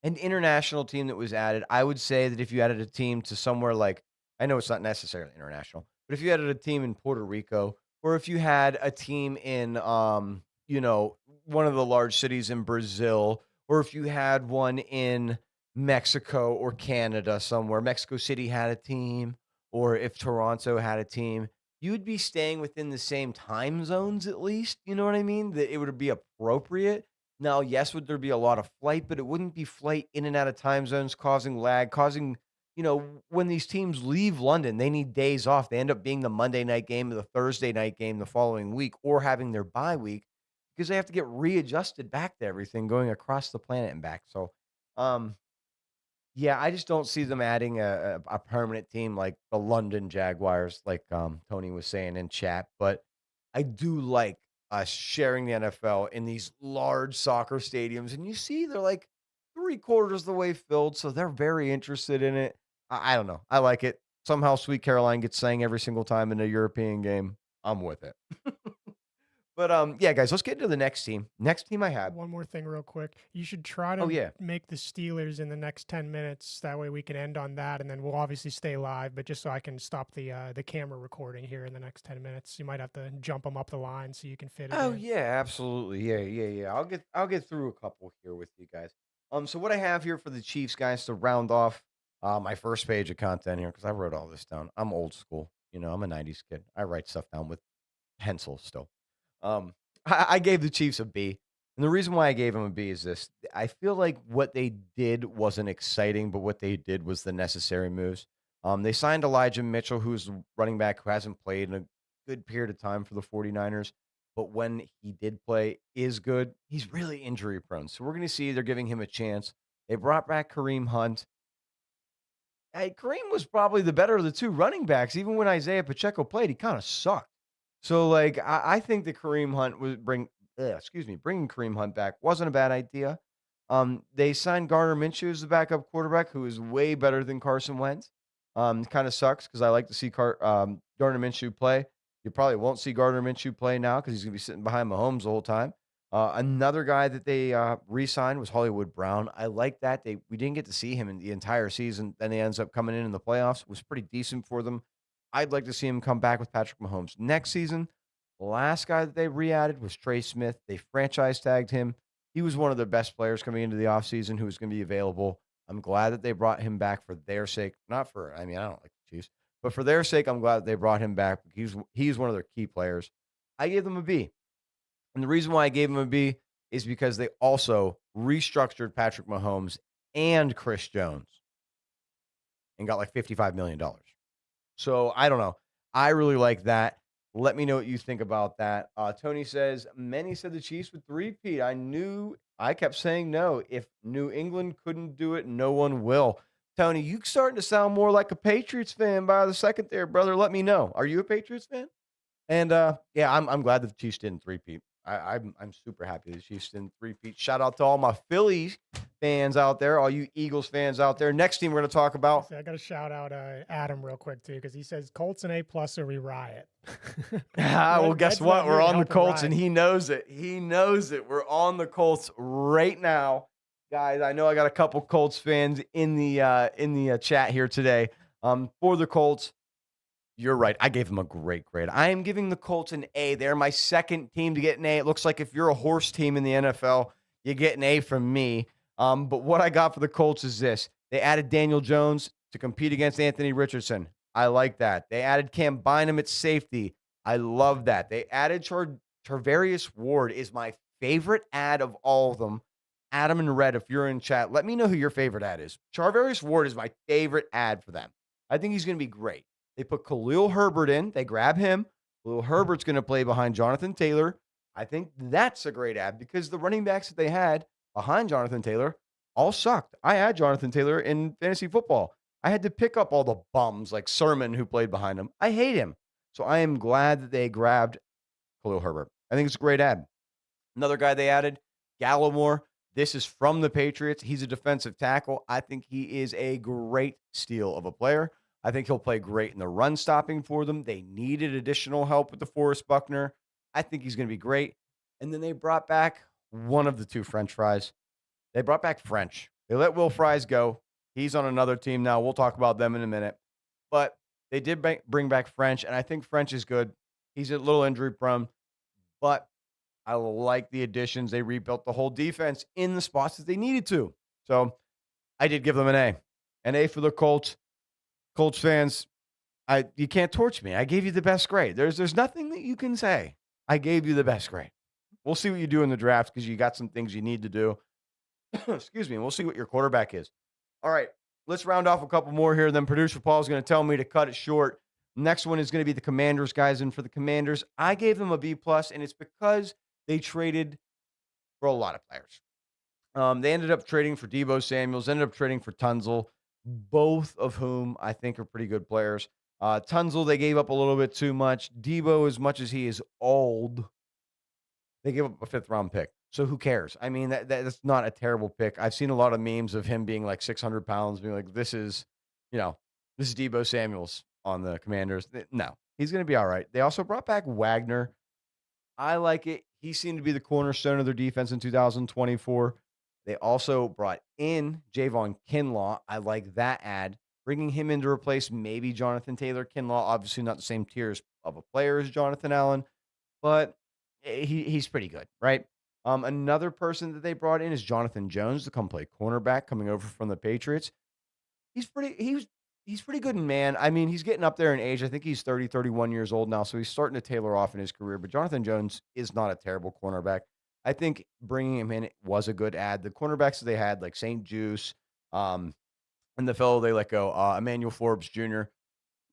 an international team that was added, I would say that if you added a team to somewhere like I know it's not necessarily international, but if you added a team in Puerto Rico, or if you had a team in, one of the large cities in Brazil, or if you had one in Mexico or Canada somewhere, Mexico City had a team, or if Toronto had a team, you would be staying within the same time zones at least, you know what I mean? That it would be appropriate. Now, yes, would there be a lot of flight, but it wouldn't be flight in and out of time zones causing lag, causing, when these teams leave London, they need days off. They end up being the Monday night game or the Thursday night game the following week or having their bye week because they have to get readjusted back to everything going across the planet and back. So, um, yeah, I just don't see them adding a permanent team like the London Jaguars, like, Tony was saying in chat, but I do like us sharing the NFL in these large soccer stadiums, and you see they're like 3 quarters of the way filled, so they're very interested in it. I don't know. I like it. Somehow Sweet Caroline gets sang every single time in a European game. I'm with it. But, yeah, guys, let's get into the next team. Next team I have. one more thing, real quick. You should try Oh, to yeah. make the Steelers in the next 10 minutes. That way we can end on that, and then we'll obviously stay live. But just so I can stop the camera recording here in the next 10 minutes, you might have to jump them up the line so you can fit it Oh in. yeah, absolutely. Yeah, yeah, yeah. I'll get through a couple here with you guys. So what I have here for the Chiefs guys to round off my first page of content here because I wrote all this down. I'm old school. I'm a '90s kid. I write stuff down with pencil still. Um, I gave the Chiefs a B, and the reason why I gave them a B is this: I feel like what they did wasn't exciting, but what they did was the necessary moves. They signed Elijah Mitchell, who's a running back who hasn't played in a good period of time for the 49ers, but when he did play is good. He's really injury prone, so we're going to see they're giving him a chance. They brought back Kareem Hunt. Hey, Kareem was probably the better of the two running backs. Even when Isaiah Pacheco played, he kind of sucked. So, like, I think that Kareem Hunt was bringing Kareem Hunt back wasn't a bad idea. They signed Garner Minshew as the backup quarterback, who is way better than Carson Wentz. Kind of sucks because I like to see Gardner Minshew play. You probably won't see Gardner Minshew play now because he's going to be sitting behind Mahomes the whole time. Another guy that they re-signed was Hollywood Brown. I like that. We didn't get to see him in the entire season. Then he ends up coming in the playoffs. Was pretty decent for them. I'd like to see him come back with Patrick Mahomes next season. The last guy that they re-added was Trey Smith. They franchise tagged him. He was one of their best players coming into the offseason who was going to be available. I'm glad that they brought him back for their sake. Not for, I mean, I don't like the Chiefs, but for their sake, I'm glad that they brought him back. He's one of their key players. I gave them a B. And the reason why I gave him a B is because they also restructured Patrick Mahomes and Chris Jones and got like $55 million. So I don't know. I really like that. Let me know what you think about that. Tony says, many said the Chiefs would three-peat. I kept saying no. If New England couldn't do it, no one will. Tony, you starting to sound more like a Patriots fan by the second there, brother. Let me know. Are you a Patriots fan? And yeah, I'm glad that the Chiefs didn't three-peat. I'm super happy the Chiefs didn't three-peat. Shout out to all my Phillies fans out there, all you Eagles fans out there. Next team we're going to talk about. I got to shout out Adam real quick too because he says Colts and A+ or we riot. Well, guess what? We're on the Colts, and he knows it. He knows it. We're on the Colts right now, guys. I know I got a couple Colts fans in the chat here today. For the Colts. You're right. I gave them a great grade. I am giving the Colts an A. They're my second team to get an A. It looks like if you're a horse team in the NFL, you get an A from me. But what I got for the Colts is this. They added Daniel Jones to compete against Anthony Richardson. I like that. They added Cam Bynum at safety. I love that. They added Tarvarius Ward is my favorite ad of all of them. Adam and Red, if you're in chat, let me know who your favorite ad is. Tarvarius Ward is my favorite ad for them. I think he's going to be great. They put Khalil Herbert in. They grab him. Khalil Herbert's going to play behind Jonathan Taylor. I think that's a great ad because the running backs that they had behind Jonathan Taylor all sucked. I had Jonathan Taylor in fantasy football. I had to pick up all the bums like Sermon who played behind him. I hate him. So I am glad that they grabbed Khalil Herbert. I think it's a great ad. Another guy they added, Gallimore. This is from the Patriots. He's a defensive tackle. I think he is a great steal of a player. I think he'll play great in the run stopping for them. They needed additional help with DeForest Buckner. I think he's going to be great. And then they brought back one of the two French fries. They brought back French. They let Will Fries go. He's on another team now. We'll talk about them in a minute. But they did bring back French, and I think French is good. He's a little injury prone, but I like the additions. They rebuilt the whole defense in the spots that they needed to. So I did give them an A. An A for the Colts. Colts fans, you can't torch me. I gave you the best grade. There's nothing that you can say. I gave you the best grade. We'll see what you do in the draft because you got some things you need to do. Excuse me. And we'll see what your quarterback is. All right. Let's round off a couple more here. Then producer Paul is going to tell me to cut it short. Next one is going to be the Commanders, guys. And for the Commanders, I gave them a B+, and it's because they traded for a lot of players. They ended up trading for Deebo Samuels, ended up trading for Tunzel, both of whom I think are pretty good players. Tunzel, they gave up a little bit too much. Deebo, as much as he is old, they gave up a 5th-round pick. So who cares? I mean, that's not a terrible pick. I've seen a lot of memes of him being like 600 pounds, being like, this is Deebo Samuels on the Commanders. No, he's going to be all right. They also brought back Wagner. I like it. He seemed to be the cornerstone of their defense in 2024. They also brought in Javon Kinlaw. I like that ad. Bringing him in to replace maybe Jonathan Taylor. Kinlaw, obviously not the same tiers of a player as Jonathan Allen, but he's pretty good, right? Another person that they brought in is Jonathan Jones to come play cornerback, coming over from the Patriots. He's pretty good in man. I mean, he's getting up there in age. I think he's 30, 31 years old now, so he's starting to tailor off in his career. But Jonathan Jones is not a terrible cornerback. I think bringing him in was a good ad. The cornerbacks that they had, like St. Juice, and the fellow they let go, Emmanuel Forbes Jr.,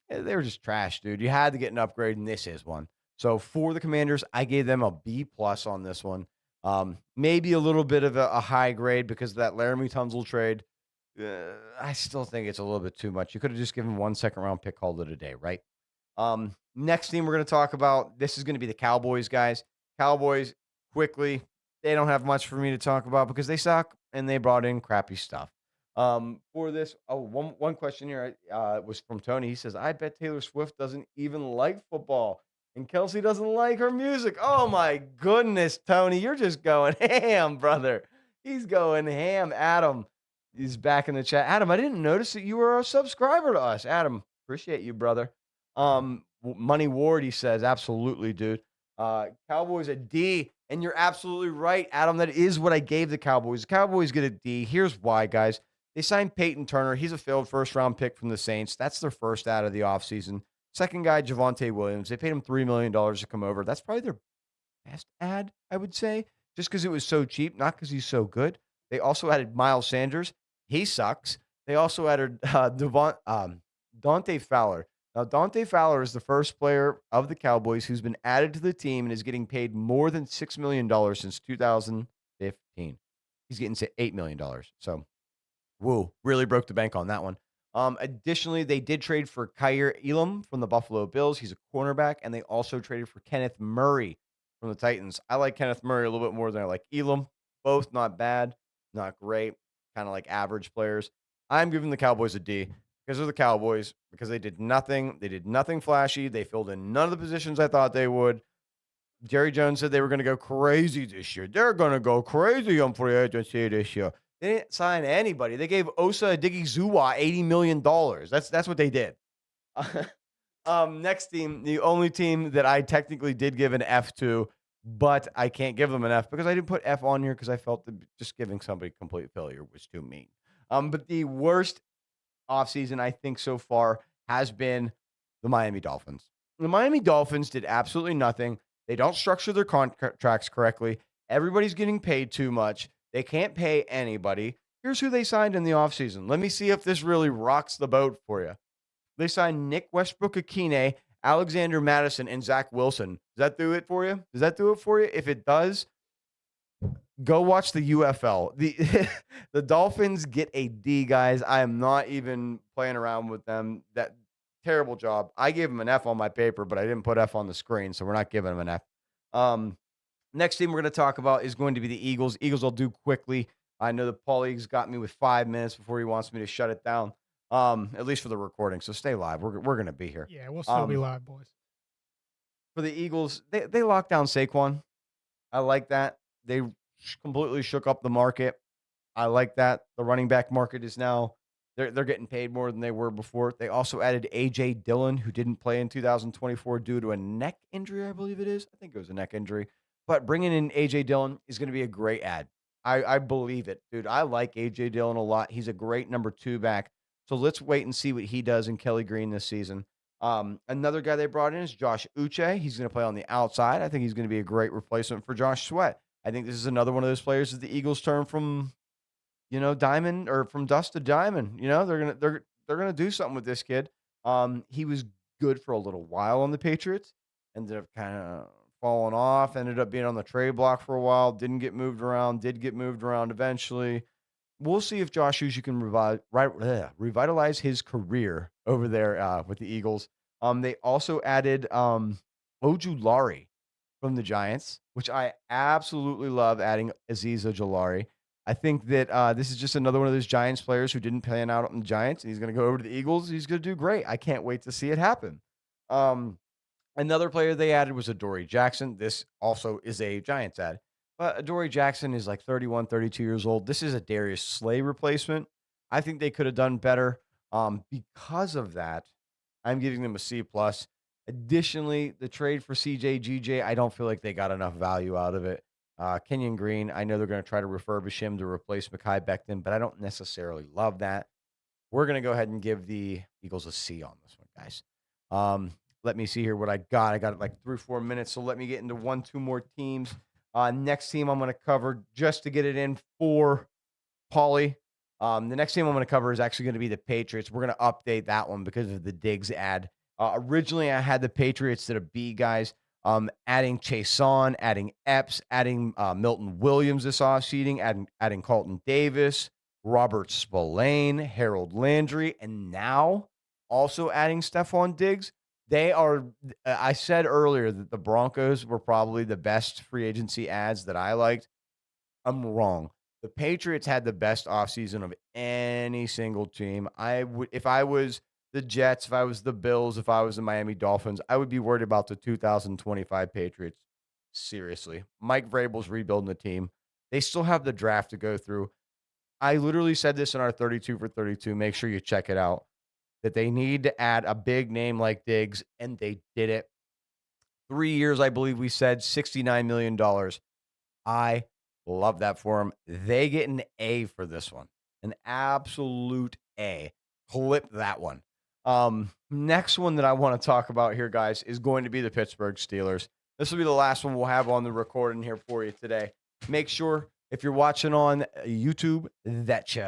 they were just trash, dude. You had to get an upgrade, and this is one. So for the Commanders, I gave them a B+ on this one. Maybe a little bit of a high grade because of that Laramie Tunzel trade. I still think it's a little bit too much. You could have just given 1 second-round pick, called it a day, right? Next team we're going to talk about, this is going to be the Cowboys, guys. Cowboys, quickly, they don't have much for me to talk about because they suck and they brought in crappy stuff. For this, one question here was from Tony. He says, "I bet Taylor Swift doesn't even like football, and Kelsey doesn't like her music." Oh my goodness, Tony, you're just going ham, brother. He's going ham. Adam, he's back in the chat. Adam, I didn't notice that you were a subscriber to us. Adam, appreciate you, brother. Money Ward, he says, absolutely, dude. Cowboys a D, and you're absolutely right, Adam. That is what I gave the Cowboys. The Cowboys get a D. Here's why, guys. They signed Peyton Turner. He's a failed first-round pick from the Saints. That's their first out of the offseason. Second guy, Javonte Williams. They paid him $3 million to come over. That's probably their best ad, I would say, just because it was so cheap, not because he's so good. They also added Miles Sanders. He sucks. They also added Dante Fowler. Now, Dante Fowler is the first player of the Cowboys who's been added to the team and is getting paid more than $6 million since 2015. He's getting to $8 million. So, woo, really broke the bank on that one. Additionally, they did trade for Kyer Elam from the Buffalo Bills. He's a cornerback, and they also traded for Kenneth Murray from the Titans. I like Kenneth Murray a little bit more than I like Elam. Both not bad, not great, kind of like average players. I'm giving the Cowboys a D because of the Cowboys, because they did nothing. They did nothing flashy. They filled in none of the positions I thought they would. Jerry Jones said they were going to go crazy this year. They're going to go crazy on free agency this year. They didn't sign anybody. They gave Osa Odighizuwa $80 million. That's what they did. Next team, the only team that I technically did give an F to, but I can't give them an F because I didn't put F on here because I felt that just giving somebody complete failure was too mean. But the worst offseason, I think, so far has been the Miami Dolphins. The Miami Dolphins did absolutely nothing. They don't structure their contracts correctly. Everybody's getting paid too much. They can't pay anybody. Here's who they signed in the offseason. Let me see if this really rocks the boat for you. They signed Nick Westbrook-Akine, Alexander Madison, and Zach Wilson. Does that do it for you? Does that do it for you? If it does, go watch the UFL. The Dolphins get a D, guys. I am not even playing around with them. That terrible job. I gave them an F on my paper, but I didn't put F on the screen, so we're not giving them an F. Next team we're going to talk about is going to be the Eagles. Eagles I'll do quickly. I know that Paulie's got me with 5 minutes before he wants me to shut it down, at least for the recording. So stay live. We're going to be here. Yeah, we'll still be live, boys. For the Eagles, they locked down Saquon. I like that. They completely shook up the market. I like that. The running back market is now they're getting paid more than they were before. They also added A.J. Dillon, who didn't play in 2024 due to a neck injury, I believe it is. I think it was a neck injury. But bringing in A.J. Dillon is going to be a great ad. I believe it, dude. I like A.J. Dillon a lot. He's a great number 2 back. So let's wait and see what he does in Kelly Green this season. Another guy they brought in is Josh Uche. He's going to play on the outside. I think he's going to be a great replacement for Josh Sweat. I think this is another one of those players that the Eagles turn from, diamond or from dust to diamond. They're gonna do something with this kid. He was good for a little while on the Patriots, ended up kind of falling off. Ended up being on the trade block for a while. Didn't get moved around. Did get moved around eventually. We'll see if Josh Uche can revitalize his career over there with the Eagles. They also added Ojulari from the Giants, which I absolutely love adding Azeez Ojulari. I think that this is just another one of those Giants players who didn't pan out on the Giants, and he's going to go over to the Eagles. He's going to do great. I can't wait to see it happen. Another player they added was Adoree Jackson. This also is a Giants ad. But Adoree Jackson is like 31, 32 years old. This is a Darius Slay replacement. I think they could have done better. Because of that, I'm giving them a C+. Additionally, the trade for CJ I don't feel like they got enough value out of it. Kenyon Green, I know they're going to try to refurbish him to replace Mekhi Becton, but I don't necessarily love that. We're going to go ahead and give the Eagles a C on this one, guys. Let me see here what I got. I got like 3 or 4 minutes, so let me get into 1-2 more teams. Next team I'm going to cover just to get it in for Paulie. The next team I'm going to cover is actually going to be the Patriots. We're going to update that one because of the Diggs ad. Originally, I had the Patriots that are B guys, adding Chason, adding Epps, adding Milton Williams this offseason, adding Carlton Davis, Robert Spillane, Harold Landry, and now also adding Stephon Diggs. They are, I said earlier that the Broncos were probably the best free agency ads that I liked. I'm wrong. The Patriots had the best offseason of any single team. I would, if I was the Jets, if I was the Bills, if I was the Miami Dolphins, I would be worried about the 2025 Patriots. Seriously. Mike Vrabel's rebuilding the team. They still have the draft to go through. I literally said this in our 32 for 32. Make sure you check it out. That they need to add a big name like Diggs, and they did it. 3 years, I believe we said $69 million. I love that for them. They get an A for this one, an absolute A. Clip that one. Next one that I want to talk about here, guys, is going to be the Pittsburgh Steelers. This will be the last one we'll have on the recording here for you today. Make sure if you're watching on YouTube that you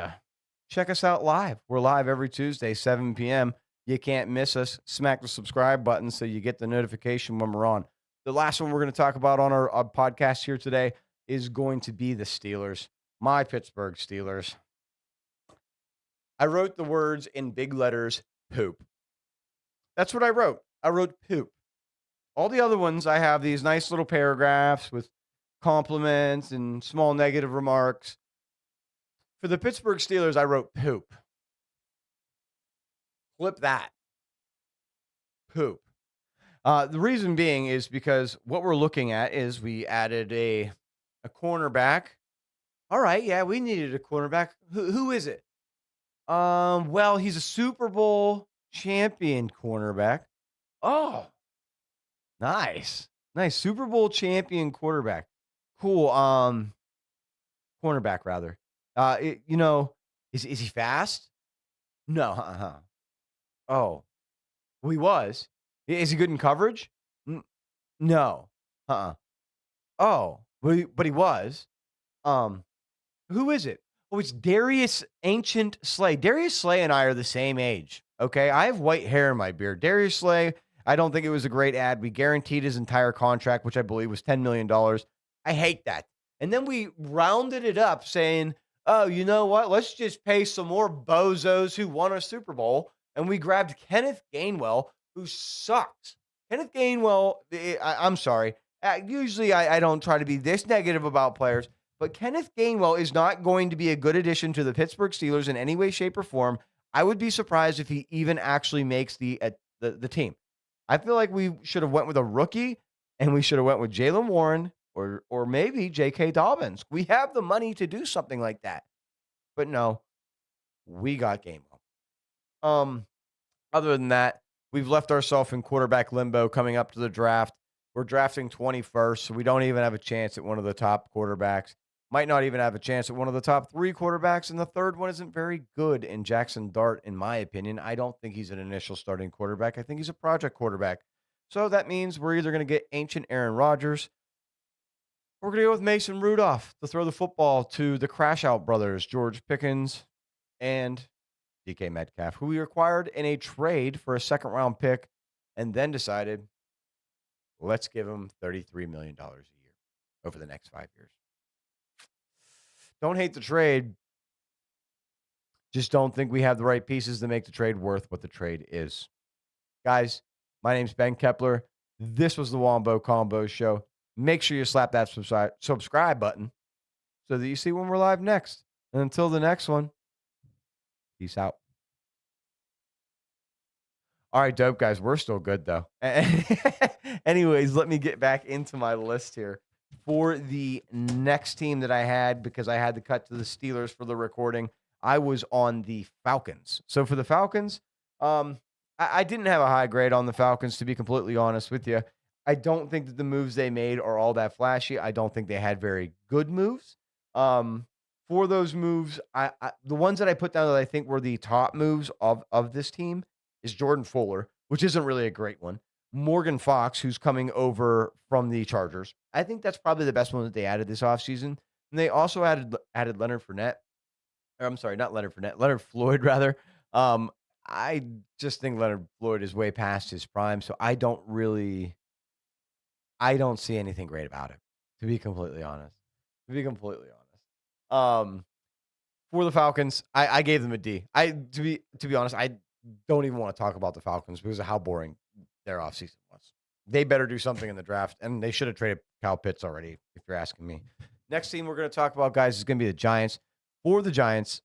check us out live. We're live every Tuesday, 7 p.m. You can't miss us. Smack the subscribe button so you get the notification when we're on. The last one we're going to talk about on our podcast here today is going to be the Steelers, my Pittsburgh Steelers. I wrote the words in big letters, poop. That's what I wrote. I wrote poop. All the other ones, I have these nice little paragraphs with compliments and small negative remarks. For the Pittsburgh Steelers, I wrote poop. Flip that. Poop. The reason being is because what we're looking at is we added a cornerback. All right, yeah, we needed a cornerback. Who is it? Well, he's a Super Bowl champion cornerback. Oh, nice. Nice. Super Bowl champion quarterback. Cool. Cornerback rather. Is he fast? No. Oh, well, he was. Is he good in coverage? No. Oh, but he was. Who is it? Oh, it's Darius Ancient Slay. Darius Slay and I are the same age. Okay, I have white hair in my beard. Darius Slay, I don't think it was a great ad. We guaranteed his entire contract, which I believe was $10 million. I hate that. And then we rounded it up saying, oh, you know what? Let's just pay some more bozos who won a Super Bowl. And we grabbed Kenneth Gainwell, who sucks. Kenneth Gainwell, I'm sorry. Usually I don't try to be this negative about players, but Kenneth Gainwell is not going to be a good addition to the Pittsburgh Steelers in any way, shape, or form. I would be surprised if he even actually makes the team. I feel like we should have went with a rookie, and we should have went with Jaylen Warren or maybe J.K. Dobbins. We have the money to do something like that. But no, we got Gainwell. Other than that, we've left ourselves in quarterback limbo coming up to the draft. We're drafting 21st, so we don't even have a chance at one of the top quarterbacks. Might not even have a chance at one of the top 3 quarterbacks, and the third one isn't very good in Jackson Dart, in my opinion. I don't think he's an initial starting quarterback. I think he's a project quarterback. So that means we're either going to get ancient Aaron Rodgers, or we're going to go with Mason Rudolph to throw the football to the Crash Out brothers, George Pickens and DK Metcalf, who we acquired in a trade for a second-round pick and then decided, let's give him $33 million a year over the next 5 years. Don't hate the trade. Just don't think we have the right pieces to make the trade worth what the trade is. Guys, my name's Ben Kepler. This was the Wombo Combo Show. Make sure you slap that subscribe button so that you see when we're live next. And until the next one, peace out. All right, dope, guys. We're still good, though. Anyways, let me get back into my list here for the next team that I had, because I had to cut to the Steelers for the recording. I was on the Falcons. So for the Falcons, I didn't have a high grade on the Falcons, to be completely honest with you. I don't think that the moves they made are all that flashy. I don't think they had very good moves. For those moves, the ones that I put down that I think were the top moves of this team is Jordan Fuller, which isn't really a great one. Morgan Fox, who's coming over from the Chargers. I think that's probably the best one that they added this offseason. And they also added Leonard Fournette. Or I'm sorry, not Leonard Fournette, Leonard Floyd, rather. I just think Leonard Floyd is way past his prime, so I don't see anything great about it, to be completely honest. For the Falcons, I gave them a D. To be honest, I don't even want to talk about the Falcons because of how boring their offseason was. They better do something in the draft, and they should have traded Kyle Pitts already, if you're asking me. Next team we're going to talk about, guys, is going to be the Giants. For the Giants,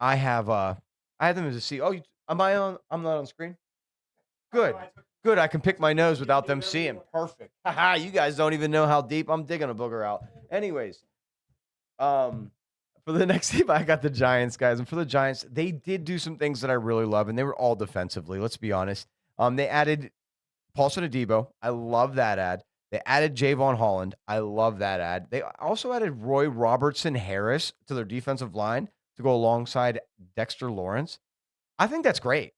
I have them as a C. Oh, am I on? I'm not on screen. Good. Good. I can pick my nose without them seeing. Perfect. Haha, you guys don't even know how deep I'm digging a booger out. Anyways, for the next team, I got the Giants, guys. And for the Giants, they did do some things that I really love, and they were all defensively. Let's be honest. They added Paulson Adebo. I love that ad. They added Javon Holland. I love that ad. They also added Roy Robertson Harris to their defensive line to go alongside Dexter Lawrence. I think that's great.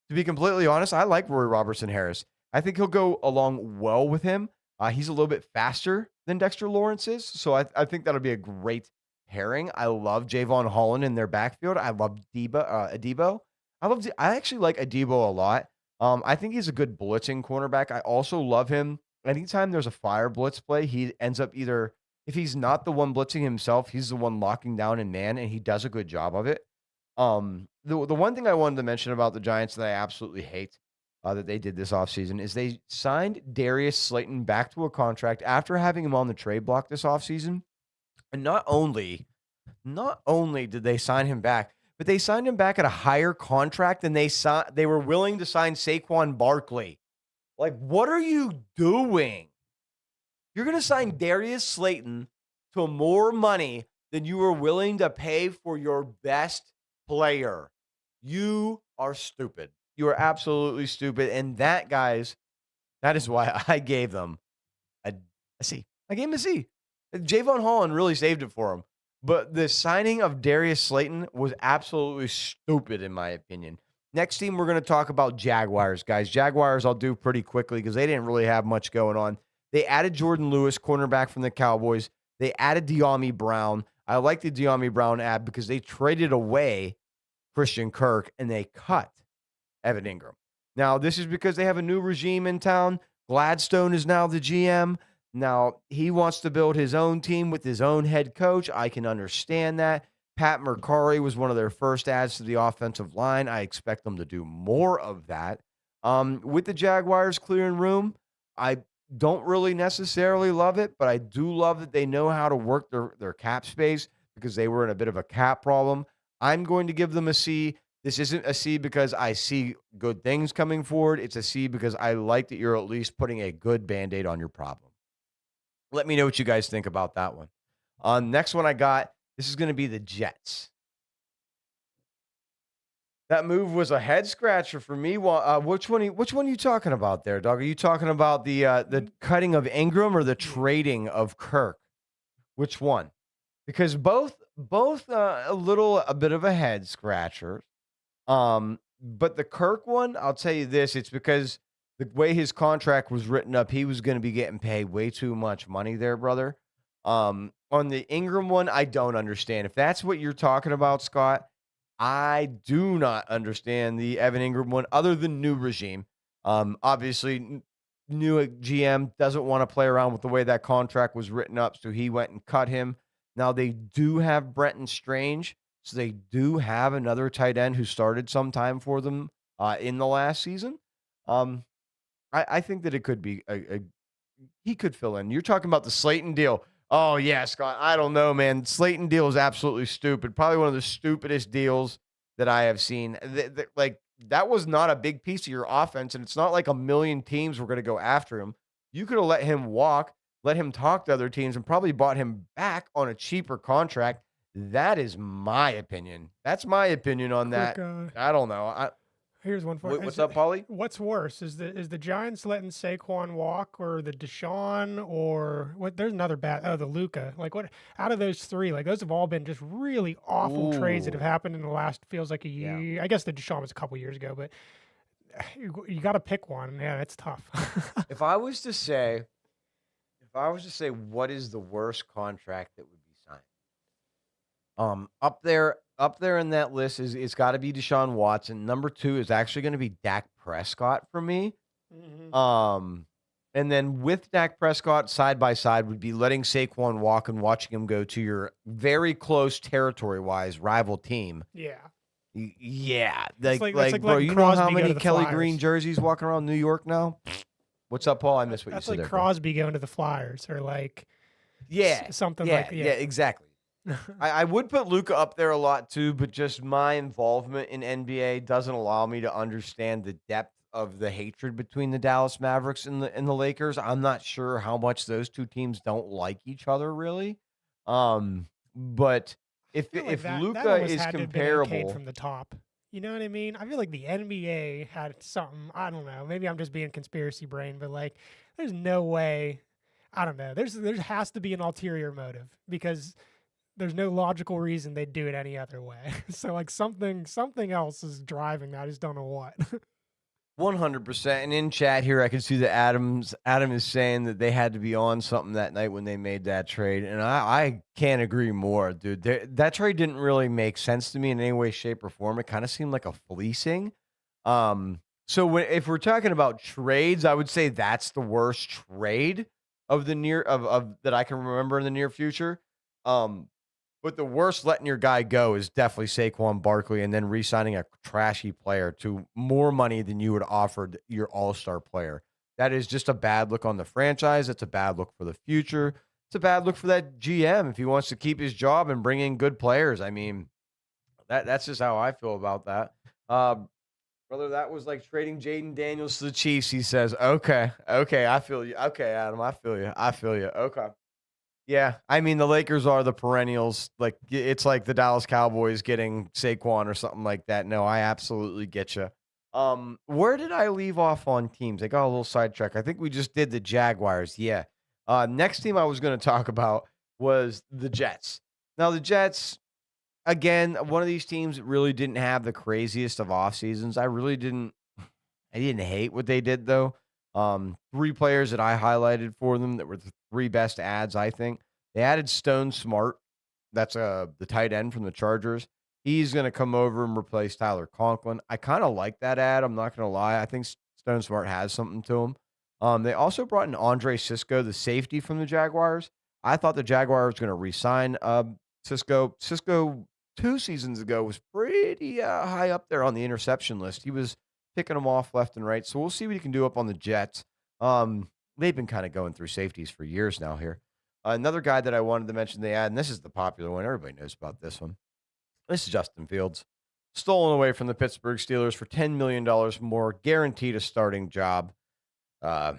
To be completely honest, I like Roy Robertson Harris. I think he'll go along well with him. He's a little bit faster than Dexter Lawrence is, so I think that'll be a great pairing. I love Javon Holland in their backfield. I love Adebo. I actually like Adebo a lot. I think he's a good blitzing cornerback. I also love him. Anytime there's a fire blitz play, he ends up either, if he's not the one blitzing himself, he's the one locking down in man, and he does a good job of it. The one thing I wanted to mention about the Giants that I absolutely hate that they did this offseason is they signed Darius Slayton back to a contract after having him on the trade block this offseason. And not only did they sign him back, but they signed him back at a higher contract than they were willing to sign Saquon Barkley. Like, what are you doing? You're going to sign Darius Slayton to more money than you were willing to pay for your best player. You are stupid. You are absolutely stupid. And that, guys, that is why I gave them a C. I gave him a C. Javon Holland really saved it for him. But the signing of Darius Slayton was absolutely stupid, in my opinion. Next team, we're going to talk about Jaguars, guys. Jaguars, I'll do pretty quickly because they didn't really have much going on. They added Jordan Lewis, cornerback from the Cowboys. They added De'Ami Brown. I like the De'Ami Brown ad because they traded away Christian Kirk and they cut Evan Ingram. Now, this is because they have a new regime in town. Gladstone is now the GM. Now, he wants to build his own team with his own head coach. I can understand that. Pat Mercari was one of their first adds to the offensive line. I expect them to do more of that. With the Jaguars clearing room, I don't really necessarily love it, but I do love that they know how to work their cap space because they were in a bit of a cap problem. I'm going to give them a C. This isn't a C because I see good things coming forward. It's a C because I like that you're at least putting a good Band-Aid on your problem. Let me know what you guys think about that one. Next one I got, this is going to be the Jets. That move was a head scratcher for me. Which one are you talking about there, Doug? Are you talking about the cutting of Ingram or the trading of Kirk? Which one? Because both a bit of a head scratcher. But the Kirk one, I'll tell you this, it's because the way his contract was written up, he was going to be getting paid way too much money there, brother. On the Ingram one, I don't understand. If that's what you're talking about, Scott, I do not understand the Evan Ingram one other than new regime. Obviously, new GM doesn't want to play around with the way that contract was written up, so he went and cut him. Now, they do have Brenton Strange, so they do have another tight end who started sometime for them in the last season. I think that it could be he could fill in. You're talking about the Slayton deal. Oh, yeah, Scott. I don't know, man. Slayton deal is absolutely stupid. Probably one of the stupidest deals that I have seen. That was not a big piece of your offense, and it's not like a million teams were going to go after him. You could have let him walk, let him talk to other teams, and probably bought him back on a cheaper contract. That is my opinion. That's my opinion on that. I don't know. Here's one for you. What's up, Paulie? What's worse, is the Giants letting Saquon walk, or the Deshaun, or what? There's another bad. Oh, the Luka. Like, what? Out of those three, like, those have all been just really awful trades that have happened in the last, feels like a year. Yeah. I guess the Deshaun was a couple years ago, but you got to pick one. Yeah, it's tough. If I was to say, what is the worst contract that would be signed? Up there in that list is it's got to be Deshaun Watson. Number 2 is actually going to be Dak Prescott for me. Mm-hmm. And then with Dak Prescott side by side would be letting Saquon walk and watching him go to your very close territory-wise rival team. Yeah. Yeah. Like bro, you know how many Kelly Green jerseys walking around New York now? What's up, Paul? I missed what you said there. That's like Crosby going to the Flyers, or like Yeah, Something like yeah, yeah. exactly. I would put Luca up there a lot too, but just my involvement in NBA doesn't allow me to understand the depth of the hatred between the Dallas Mavericks and the Lakers. I'm not sure how much those 2 teams don't like each other really. But Feel like if that Luca almost is had to have been okayed comparable. from the top. You know what I mean? I feel like the NBA had something. I don't know. Maybe I'm just being conspiracy brain, but like, there's no way. I don't know. There has to be an ulterior motive because there's no logical reason they'd do it any other way. So like something else is driving that. I just don't know what. 100%. And in chat here, I can see that Adam is saying that they had to be on something that night when they made that trade. And I can't agree more, dude. That trade didn't really make sense to me in any way, shape, or form. It kind of seemed like a fleecing. So if we're talking about trades, I would say that's the worst trade of the near of that I can remember in the near future. Um, but the worst letting your guy go is definitely Saquon Barkley and then re-signing a trashy player to more money than you would offered your all-star player. That is just a bad look on the franchise. It's a bad look for the future. It's a bad look for that GM if he wants to keep his job and bring in good players. I mean, that's just how I feel about that. Brother, that was like trading Jaden Daniels to the Chiefs. He says, "Okay, okay, I feel you. Okay, Adam, I feel you. I feel you. Okay." Yeah, I mean, the Lakers are the perennials. Like, it's like the Dallas Cowboys getting Saquon or something like that. No, I absolutely get you. Where did I leave off on teams? I got a little sidetracked. I think we just did the Jaguars. Yeah. Next team I was going to talk about was the Jets. Now, the Jets, again, one of these teams that really didn't have the craziest of off seasons. I didn't hate what they did though. 3 players that I highlighted for them that were the 3 best ads, I think. They added Stone Smart. That's the tight end from the Chargers. He's going to come over and replace Tyler Conklin. I kind of like that ad. I'm not going to lie. I think Stone Smart has something to him. They also brought in Andre Cisco, the safety from the Jaguars. I thought the Jaguars were going to re-sign Cisco. Cisco 2 seasons ago was pretty high up there on the interception list. He was picking them off left and right. So we'll see what he can do up on the Jets. They've been kind of going through safeties for years now here. Another guy that I wanted to mention they had, and this is the popular one. Everybody knows about this one. This is Justin Fields. Stolen away from the Pittsburgh Steelers for $10 million more, guaranteed a starting job. Uh,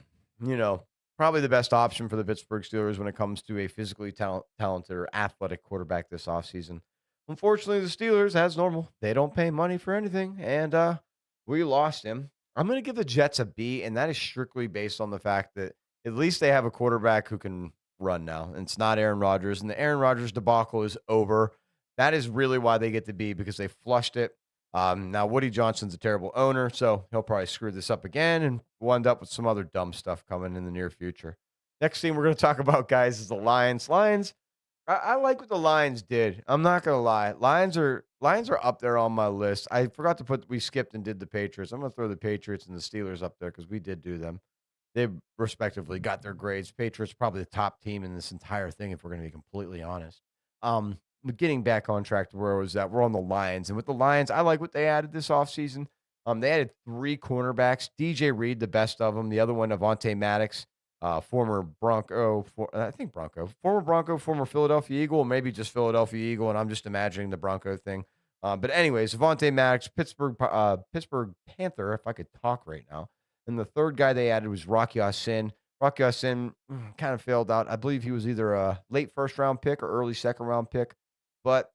you know, probably the best option for the Pittsburgh Steelers when it comes to a physically talented or athletic quarterback this offseason. Unfortunately, the Steelers, as normal, they don't pay money for anything, and we lost him. I'm going to give the Jets a B, and that is strictly based on the fact that at least they have a quarterback who can run now. And it's not Aaron Rodgers, and the Aaron Rodgers debacle is over. That is really why they get the B because they flushed it. Now, Woody Johnson's a terrible owner, so he'll probably screw this up again, and we'll end up with some other dumb stuff coming in the near future. Next thing we're going to talk about, guys, is the Lions. I like what the Lions did. I'm not gonna lie. Lions are up there on my list. I forgot to put we skipped and did the Patriots. I'm gonna throw the Patriots and the Steelers up there because we did do them. They respectively got their grades. Patriots probably the top team in this entire thing, if we're gonna be completely honest. But getting back on track to where I was at, we're on the Lions. And with the Lions, I like what they added this offseason. They added 3 cornerbacks. DJ Reed, the best of them. The other one, Avonte Maddox, former Bronco, I think Bronco, former Bronco, former Philadelphia Eagle, maybe just Philadelphia Eagle, and I'm just imagining the Bronco thing. But anyways, Avonte Maddox, Pittsburgh Panther, if I could talk right now. And the third guy they added was Rocky Ya-Sin. Rocky Ya-Sin kind of failed out. I believe he was either a late first round pick or early second round pick, but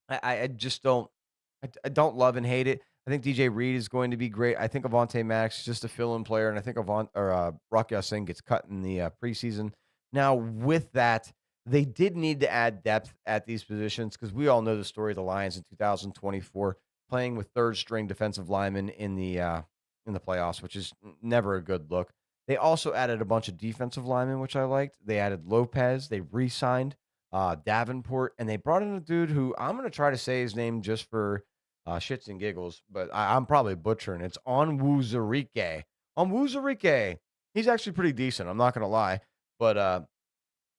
I just I don't love and hate it. I think DJ Reed is going to be great. I think Avonte Maddox is just a fill-in player, and I think Rock Ya-Sin gets cut in the preseason. Now, with that, they did need to add depth at these positions because we all know the story of the Lions in 2024 playing with third-string defensive linemen in the playoffs, which is never a good look. They also added a bunch of defensive linemen, which I liked. They added Lopez. They re-signed Davenport, and they brought in a dude who I'm going to try to say his name just for shits and giggles, but I'm probably butchering. It's Onwuzurike. Onwuzurike. He's actually pretty decent. I'm not going to lie, but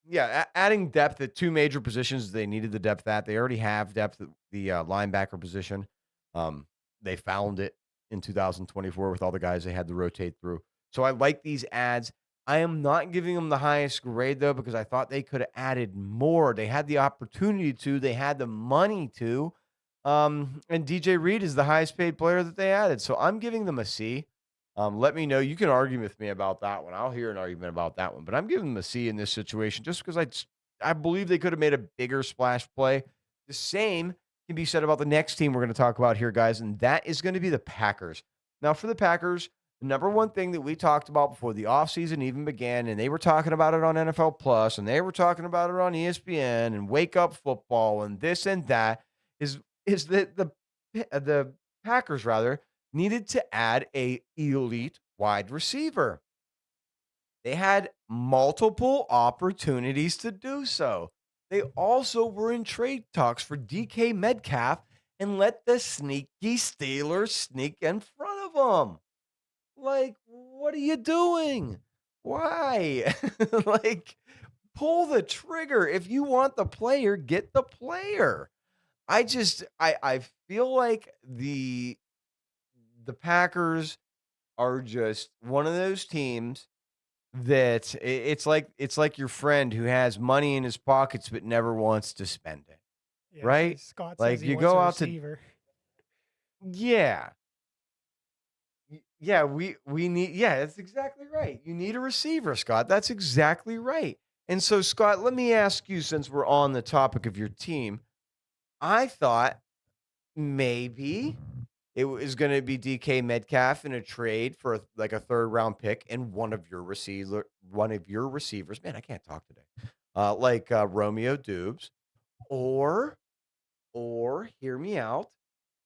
yeah, adding depth at 2 major positions they needed the depth at. They already have depth at the linebacker position. Um, they found it in 2024 with all the guys they had to rotate through. So I like these ads. I am not giving them the highest grade though, because I thought they could have added more. They had the opportunity to, they had the money to. And DJ Reed is the highest paid player that they added. So I'm giving them a C. Let me know. You can argue with me about that one. I'll hear an argument about that one, but I'm giving them a C in this situation just because I believe they could have made a bigger splash play. The same can be said about the next team we're going to talk about here, guys, and that is going to be the Packers. Now, for the Packers, the number one thing that we talked about before the offseason even began, and they were talking about it on NFL Plus, and they were talking about it on ESPN and Wake Up Football and this and that, is that the Packers rather needed to add a elite wide receiver. They had multiple opportunities to do so. They also were in trade talks for DK Metcalf and let the sneaky Steelers sneak in front of them. Like, what are you doing? Why? Like, pull the trigger. If you want the player, get the player. I feel like the Packers are just one of those teams that it's like your friend who has money in his pockets but never wants to spend it, Yeah, right? Scott says Like he you wants go a out to receiver. yeah. Yeah, we need yeah, that's exactly right. You need a receiver, Scott. That's exactly right. And so Scott, let me ask you since we're on the topic of your team, I thought maybe it was going to be DK Metcalf in a trade for like a third round pick and one of your receivers. Man, I can't talk today. Romeo Dubes, or hear me out.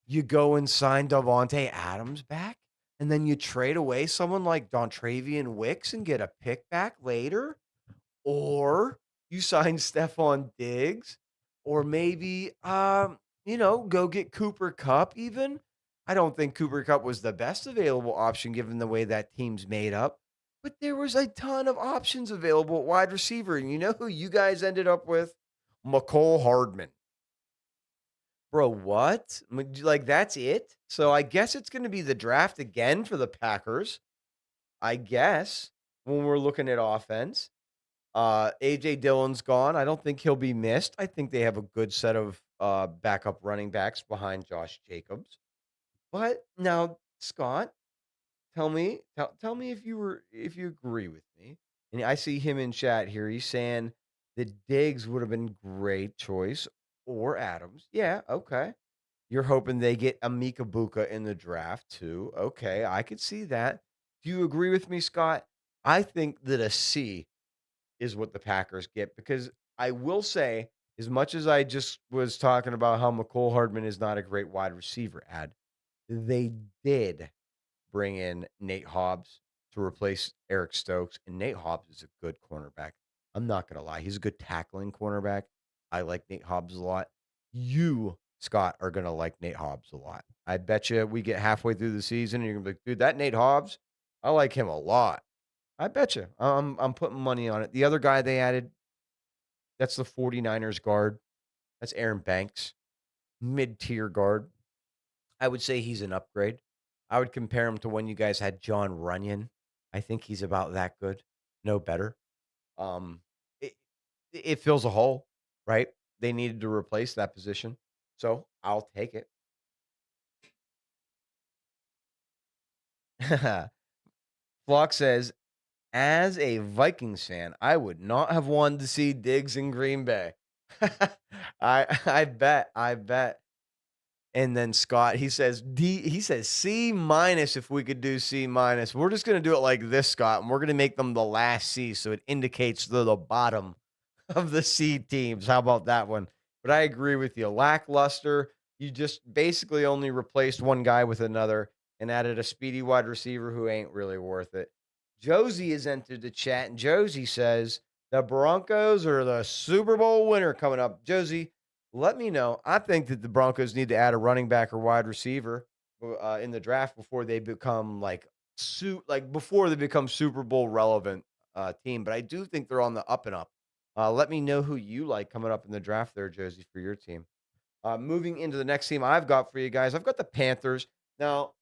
You go and sign Davante Adams back, and then you trade away someone like Dontravian Wicks and get a pick back later, or you sign Stephon Diggs, or maybe go get Cooper Cup even. I don't think Cooper Cup was the best available option given the way that team's made up, but there was a ton of options available at wide receiver. And you know who you guys ended up with? McCole Hardman. Bro, what? Like, that's it? So I guess it's going to be the draft again for the Packers. I guess when we're looking at offense. AJ Dillon's gone. I don't think he'll be missed. I think they have a good set of backup running backs behind Josh Jacobs. But now, Scott, tell me if you agree with me. And I see him in chat here. He's saying that Diggs would have been great choice or Adams. Yeah, okay. You're hoping they get Amika Buka in the draft too. Okay, I could see that. Do you agree with me, Scott? I think that a C is what the Packers get because I will say, as much as I just was talking about how McCole Hardman is not a great wide receiver ad, they did bring in Nate Hobbs to replace Eric Stokes, and Nate Hobbs is a good cornerback. I'm not gonna lie, he's a good tackling cornerback. I like Nate Hobbs a lot. You, Scott, are gonna like Nate Hobbs a lot. I bet you we get halfway through the season and you're gonna be like, dude, that Nate Hobbs, I like him a lot. I bet you. I'm putting money on it. The other guy they added, that's the 49ers guard. That's Aaron Banks, mid-tier guard. I would say he's an upgrade. I would compare him to when you guys had John Runyon. I think he's about that good, no better. Um, it, it fills a hole, right? They needed to replace that position, so I'll take it. Flock says, as a Vikings fan, I would not have wanted to see Diggs in Green Bay. I bet. And then Scott, he says C minus if we could do C minus. We're just gonna do it like this, Scott, and we're gonna make them the last C so it indicates they're the bottom of the C teams. How about that one? But I agree with you. Lackluster. You just basically only replaced one guy with another and added a speedy wide receiver who ain't really worth it. Josie has entered the chat, and Josie says the Broncos are the Super Bowl winner coming up. Josie, let me know. I think that the Broncos need to add a running back or wide receiver in the draft before they become before they become Super Bowl relevant team. But I do think they're on the up and up. Let me know who you like coming up in the draft there, Josie, for your team. Moving into the next team I've got for you guys, I've got the Panthers. Now,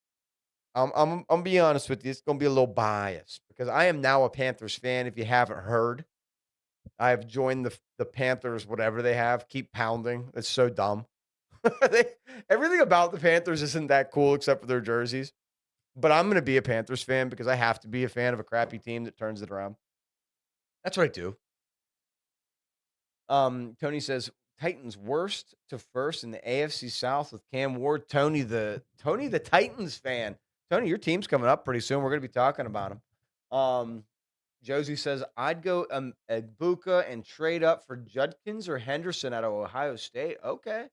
I'm be honest with you, it's gonna be a little biased because I am now a Panthers fan. If you haven't heard, I have joined the Panthers, whatever they have. Keep pounding. It's so dumb. They, everything about the Panthers isn't that cool except for their jerseys. But I'm going to be a Panthers fan because I have to be a fan of a crappy team that turns it around. That's what I do. Tony says Titans worst to first in the AFC South with Cam Ward. Tony the Titans fan. Tony, your team's coming up pretty soon. We're going to be talking about him. Josie says I'd go Ibuka and trade up for Judkins or Henderson out of Ohio State. Okay.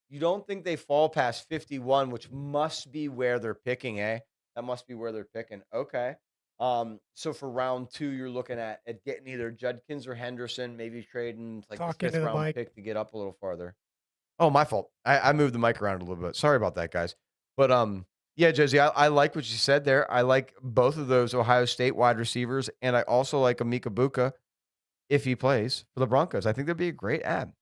You don't think they fall past 51, which must be where they're picking, eh? That must be where they're picking. Okay. So for round 2, you're looking at getting either Judkins or Henderson, maybe trading like the Talk fifth into the round mic. pick to get up a little farther. Oh, my fault. I moved the mic around a little bit. Sorry about that, guys. But yeah, Josie, I like what you said there. I like both of those Ohio State wide receivers, and I also like Amika Buka if he plays for the Broncos. I think that'd be a great ad.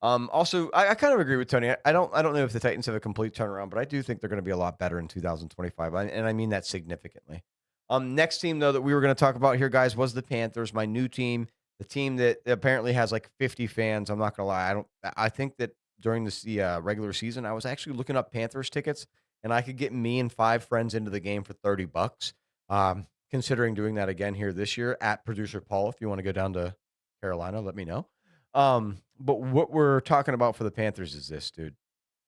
Also, I kind of agree with Tony. I don't know if the Titans have a complete turnaround, but I do think they're going to be a lot better in 2025, and I mean that significantly. Next team though that we were going to talk about here, guys, was the Panthers, my new team, the team that apparently has like 50 fans. I'm not going to lie. I think that during the regular season, I was actually looking up Panthers tickets, and I could get me and 5 friends into the game for $30. Considering doing that again here this year at producer Paul, if you want to go down to Carolina, let me know. But what we're talking about for the Panthers is this, dude.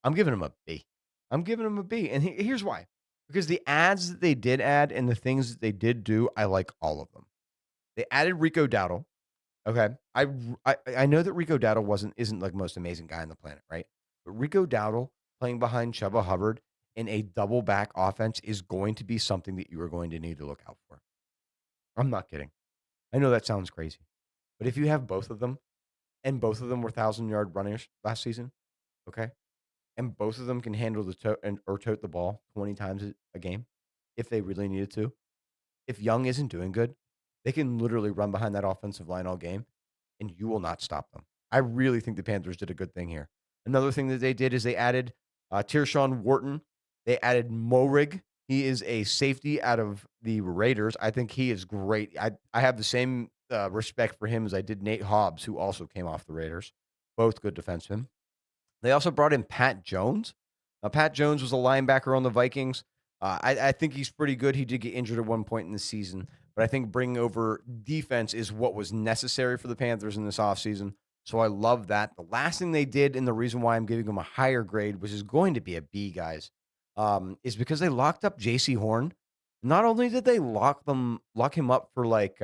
I'm giving them a B. I'm giving them a B. And here's why. Because the ads that they did add and the things that they did do, I like all of them. They added Rico Dowdle. Okay. I know that Rico Dowdle isn't like the most amazing guy on the planet, right? But Rico Dowdle playing behind Chuba Hubbard in a double back offense is going to be something that you are going to need to look out for. I'm not kidding. I know that sounds crazy. But if you have both of them, and both of them were 1,000-yard runners last season, okay? And both of them can handle or tote the ball 20 times a game if they really needed to. If Young isn't doing good, they can literally run behind that offensive line all game, and you will not stop them. I really think the Panthers did a good thing here. Another thing that they did is they added Tearshawn Wharton. They added Morig. He is a safety out of the Raiders. I think he is great. I have the same respect for him as I did Nate Hobbs, who also came off the Raiders. Both good defensemen. They also brought in Pat Jones. Pat Jones was a linebacker on the Vikings. I think he's pretty good. He did get injured at one point in the season, but I think bringing over defense is what was necessary for the Panthers in this offseason. So I love that. The last thing they did, and the reason why I'm giving them a higher grade, which is going to be a B, guys, is because they locked up J.C. Horn. Not only did they lock him up for like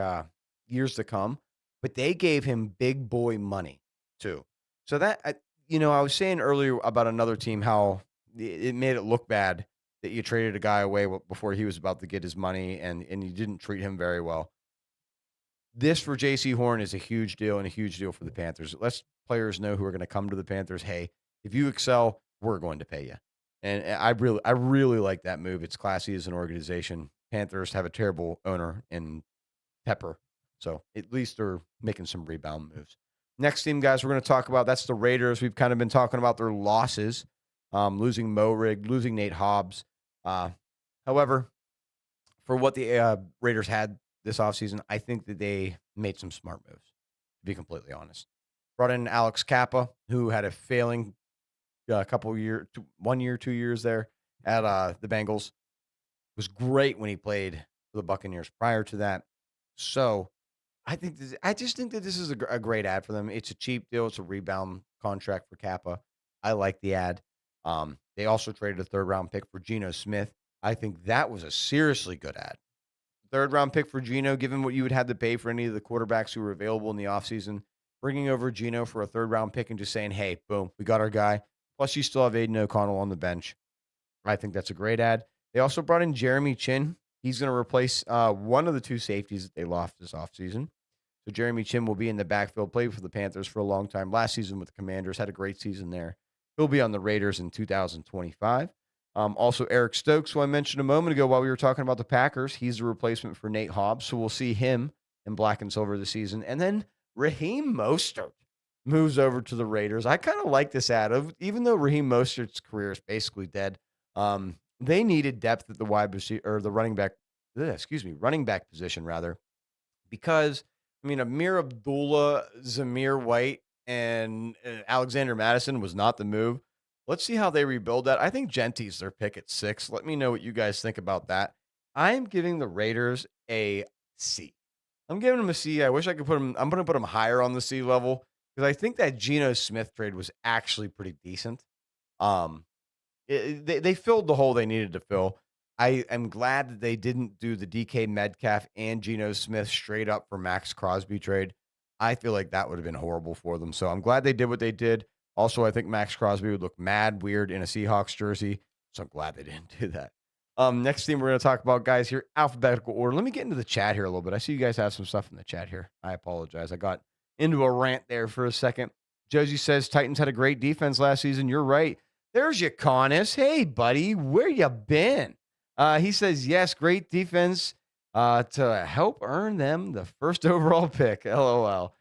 years to come, but they gave him big boy money too. So that I was saying earlier about another team how it made it look bad that you traded a guy away before he was about to get his money and you didn't treat him very well. This for J.C. Horn is a huge deal and a huge deal for the Panthers. It lets players know who are going to come to the Panthers. Hey, if you excel, we're going to pay you. And I really like that move. It's classy as an organization. Panthers have a terrible owner in Pepper. So at least they're making some rebound moves. Next team, guys, we're going to talk about, that's the Raiders. We've kind of been talking about their losses, losing Morig, losing Nate Hobbs. However, for what the Raiders had this offseason, I think that they made some smart moves, to be completely honest. Brought in Alex Kappa, who had a failing couple years, 1 year, 2 years there at the Bengals. Was great when he played for the Buccaneers prior to that. So I just think that this is a great ad for them. It's a cheap deal. It's a rebound contract for Kappa. I like the ad. They also traded a 3rd-round pick for Geno Smith. I think that was a seriously good ad. 3rd-round pick for Geno, given what you would have to pay for any of the quarterbacks who were available in the offseason. Bringing over Geno for a 3rd-round pick and just saying, hey, boom, we got our guy. Plus, you still have Aiden O'Connell on the bench. I think that's a great ad. They also brought in Jeremy Chin. He's going to replace one of the 2 safeties that they lost this offseason. So Jeremy Chin will be in the backfield, played for the Panthers for a long time. Last season with the Commanders, had a great season there. He'll be on the Raiders in 2025. Also, Eric Stokes, who I mentioned a moment ago while we were talking about the Packers. He's a replacement for Nate Hobbs, so we'll see him in black and silver this season. And then Raheem Mostert moves over to the Raiders. I kind of like this ad. Even though Raheem Mostert's career is basically dead, they needed depth at the wide receiver or the running back running back position rather, because I mean, Amir Abdullah, Zamir White, and Alexander Madison was not the move. Let's see how they rebuild that. I think Genty's their pick at 6. Let me know what you guys think about that. I'm giving the Raiders a C. I'm giving them a C. I wish I could put them. I'm going to put them higher on the C level because I think that Geno Smith trade was actually pretty decent. Um, they filled the hole they needed to fill. I am glad that they didn't do the DK Metcalf and Geno Smith straight up for Max Crosby trade. I feel like that would have been horrible for them. So I'm glad they did what they did. Also, I think Max Crosby would look mad weird in a Seahawks jersey. So I'm glad they didn't do that. Next thing we're going to talk about, guys, here, alphabetical order. Let me get into the chat here a little bit. I see you guys have some stuff in the chat here. I apologize. I got into a rant there for a second. Josie says Titans had a great defense last season. You're right. There's Yaconis. Hey, buddy, where you been? He says, yes, great defense to help earn them the first overall pick. LOL.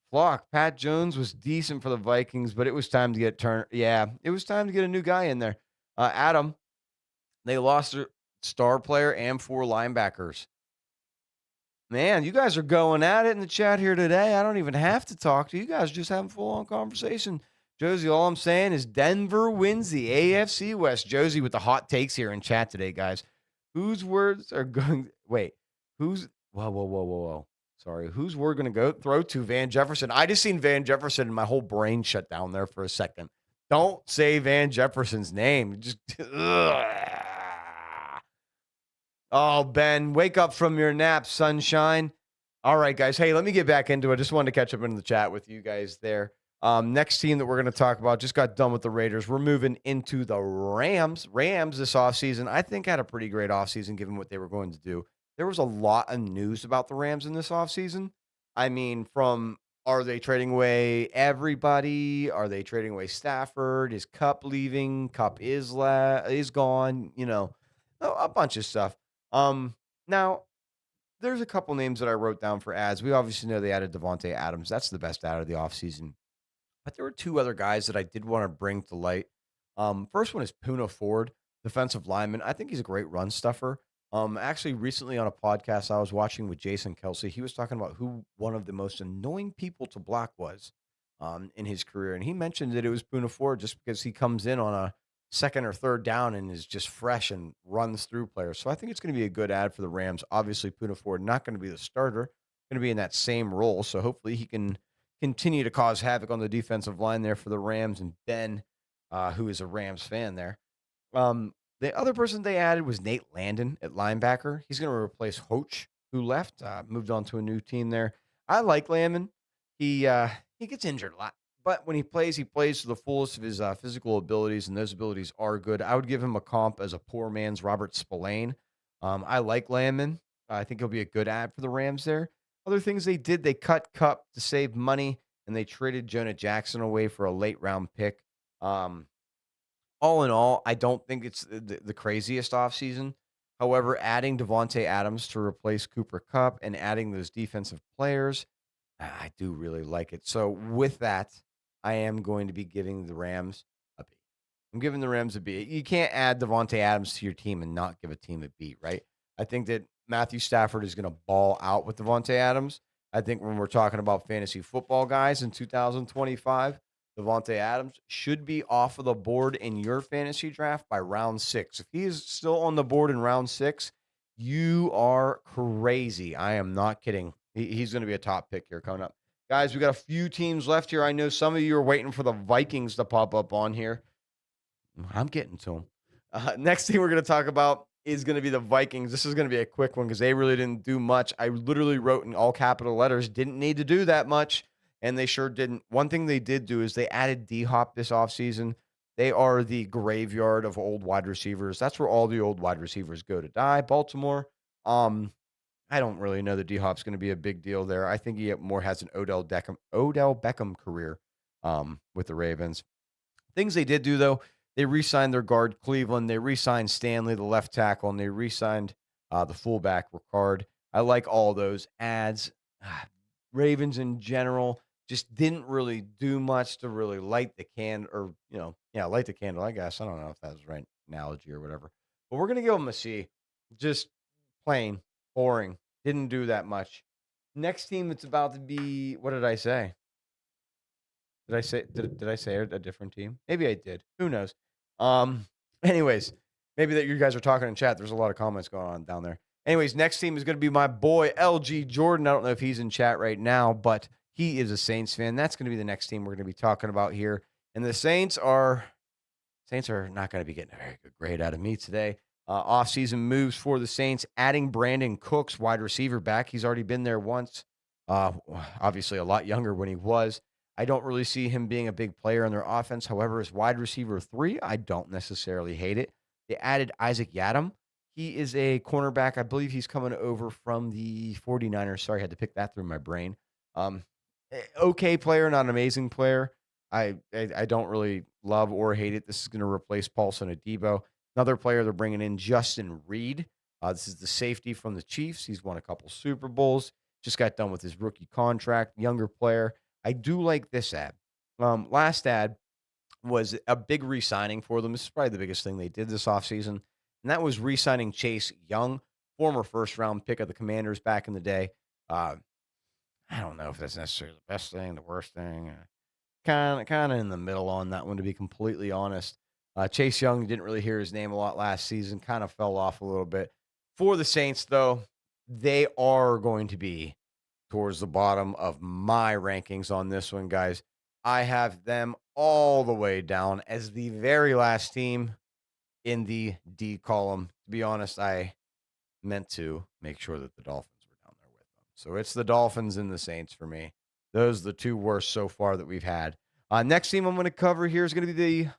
Flock, Pat Jones was decent for the Vikings, but it was time to get turned. Yeah, it was time to get a new guy in there. Adam, they lost their star player and 4 linebackers. Man, you guys are going at it in the chat here today. I don't even have to talk to you guys. Just having full-on conversation. Josie, all I'm saying is Denver wins the AFC West. Josie with the hot takes here in chat today, guys. Whose words are going – wait. Who's – whoa. Sorry. Whose word going to go throw to Van Jefferson? I just seen Van Jefferson and my whole brain shut down there for a second. Don't say Van Jefferson's name. Just ugh. Oh, Ben, wake up from your nap, sunshine. All right, guys. Hey, let me get back into it. Just wanted to catch up in the chat with you guys there. Next team that we're going to talk about just got done with the Raiders. We're moving into the Rams. Rams this offseason, I think, had a pretty great offseason given what they were going to do. There was a lot of news about the Rams in this offseason. I mean, from are they trading away everybody? Are they trading away Stafford? Is Cup leaving? Cup is gone. You know, a bunch of stuff. Now there's a couple names that I wrote down for ads. We obviously know they added Devontae Adams. That's the best ad of the offseason. But there were 2 other guys that I did want to bring to light. First one is Puna Ford, defensive lineman. I think he's a great run stuffer. Actually, recently on a podcast I was watching with Jason Kelsey, he was talking about who one of the most annoying people to block was in his career. And he mentioned that it was Puna Ford just because he comes in on a second or third down and is just fresh and runs through players. So I think it's going to be a good ad for the Rams. Obviously, Puna Ford not going to be the starter, going to be in that same role. So hopefully he can continue to cause havoc on the defensive line there for the Rams. And Ben, who is a Rams fan there. The other person they added was Nate Landon at linebacker. He's going to replace Hoach, who left, moved on to a new team there. I like Landon. He gets injured a lot, but when he plays to the fullest of his physical abilities, and those abilities are good. I would give him a comp as a poor man's Robert Spillane. I like Landon. I think he'll be a good ad for the Rams there. Other things they did, they cut Cup to save money, and they traded Jonah Jackson away for a late round pick. All in all, I don't think it's the craziest offseason. However, adding Devontae Adams to replace Cooper Kupp and adding those defensive players, I do really like it. So with that, I am going to be giving the Rams a B. I'm giving the Rams a B. You can't add Devontae Adams to your team and not give a team a B, right? I think that Matthew Stafford is going to ball out with Devontae Adams. I think when we're talking about fantasy football guys in 2025, Devontae Adams should be off of the board in your fantasy draft by round 6. If he is still on the board in round 6, you are crazy. I am not kidding. He's going to be a top pick here coming up. Guys, we got a few teams left here. I know some of you are waiting for the Vikings to pop up on here. I'm getting to them. Next thing we're going to talk about is going to be the Vikings. This is going to be a quick one because they really didn't do much. I literally wrote in all capital letters, didn't need to do that much. And they sure didn't. One thing they did do is they added D-Hop this offseason. They are the graveyard of old wide receivers. That's where all the old wide receivers go to die. Baltimore, I don't really know that D-Hop's going to be a big deal there. I think he more has an Odell Beckham career with the Ravens. Things they did do, though, they re-signed their guard, Cleveland. They re-signed Stanley, the left tackle, and they re-signed the fullback, Ricard. I like all those ads. Ravens in general just didn't really do much to really light the candle, or, light the candle, I guess. I don't know if that's the right analogy or whatever. But we're going to give them a C. Just Plain, boring. Didn't do that much. Next team, it's about to be. What did I say? Did I say a different team? Maybe I did. Who knows? Um. Anyways, maybe that you guys are talking in chat. There's a lot of comments going on down there. Anyways, next team is going to be my boy LG Jordan. I don't know if he's in chat right now, but he is a Saints fan. That's going to be the next team we're going to be talking about here. And the Saints are not going to be getting a very good grade out of me today. Off-season moves for the Saints, adding Brandon Cooks, wide receiver, back. He's already been there once. Obviously, a lot younger when he was. I don't really see him being a big player in their offense. However, as wide receiver 3, I don't necessarily hate it. They added Isaac Yadam. He is a cornerback. I believe he's coming over from the 49ers. Sorry, I had to pick that through my brain. Okay player, not an amazing player. I don't really love or hate it. This is going to replace Paulson Adebo. Another player they're bringing in, Justin Reed. This is the safety from the Chiefs. He's won a couple Super Bowls. Just got done with his rookie contract. Younger player. I do like this ad. Last ad was a big re-signing for them. This is probably the biggest thing they did this offseason, and that was re-signing Chase Young, former first-round pick of the Commanders back in the day. I don't know if that's necessarily the best thing, the worst thing. Kind of in the middle on that one, to be completely honest. Chase Young, didn't really hear his name a lot last season, kind of fell off a little bit. For the Saints, though, they are going to be towards the bottom of my rankings on this one, guys. I have them all the way down as the very last team in the D column. To be honest, I meant to make sure that the Dolphins were down there with them. So it's the Dolphins and the Saints for me. Those are the two worst so far that we've had. Next team I'm going to cover here is going to be the,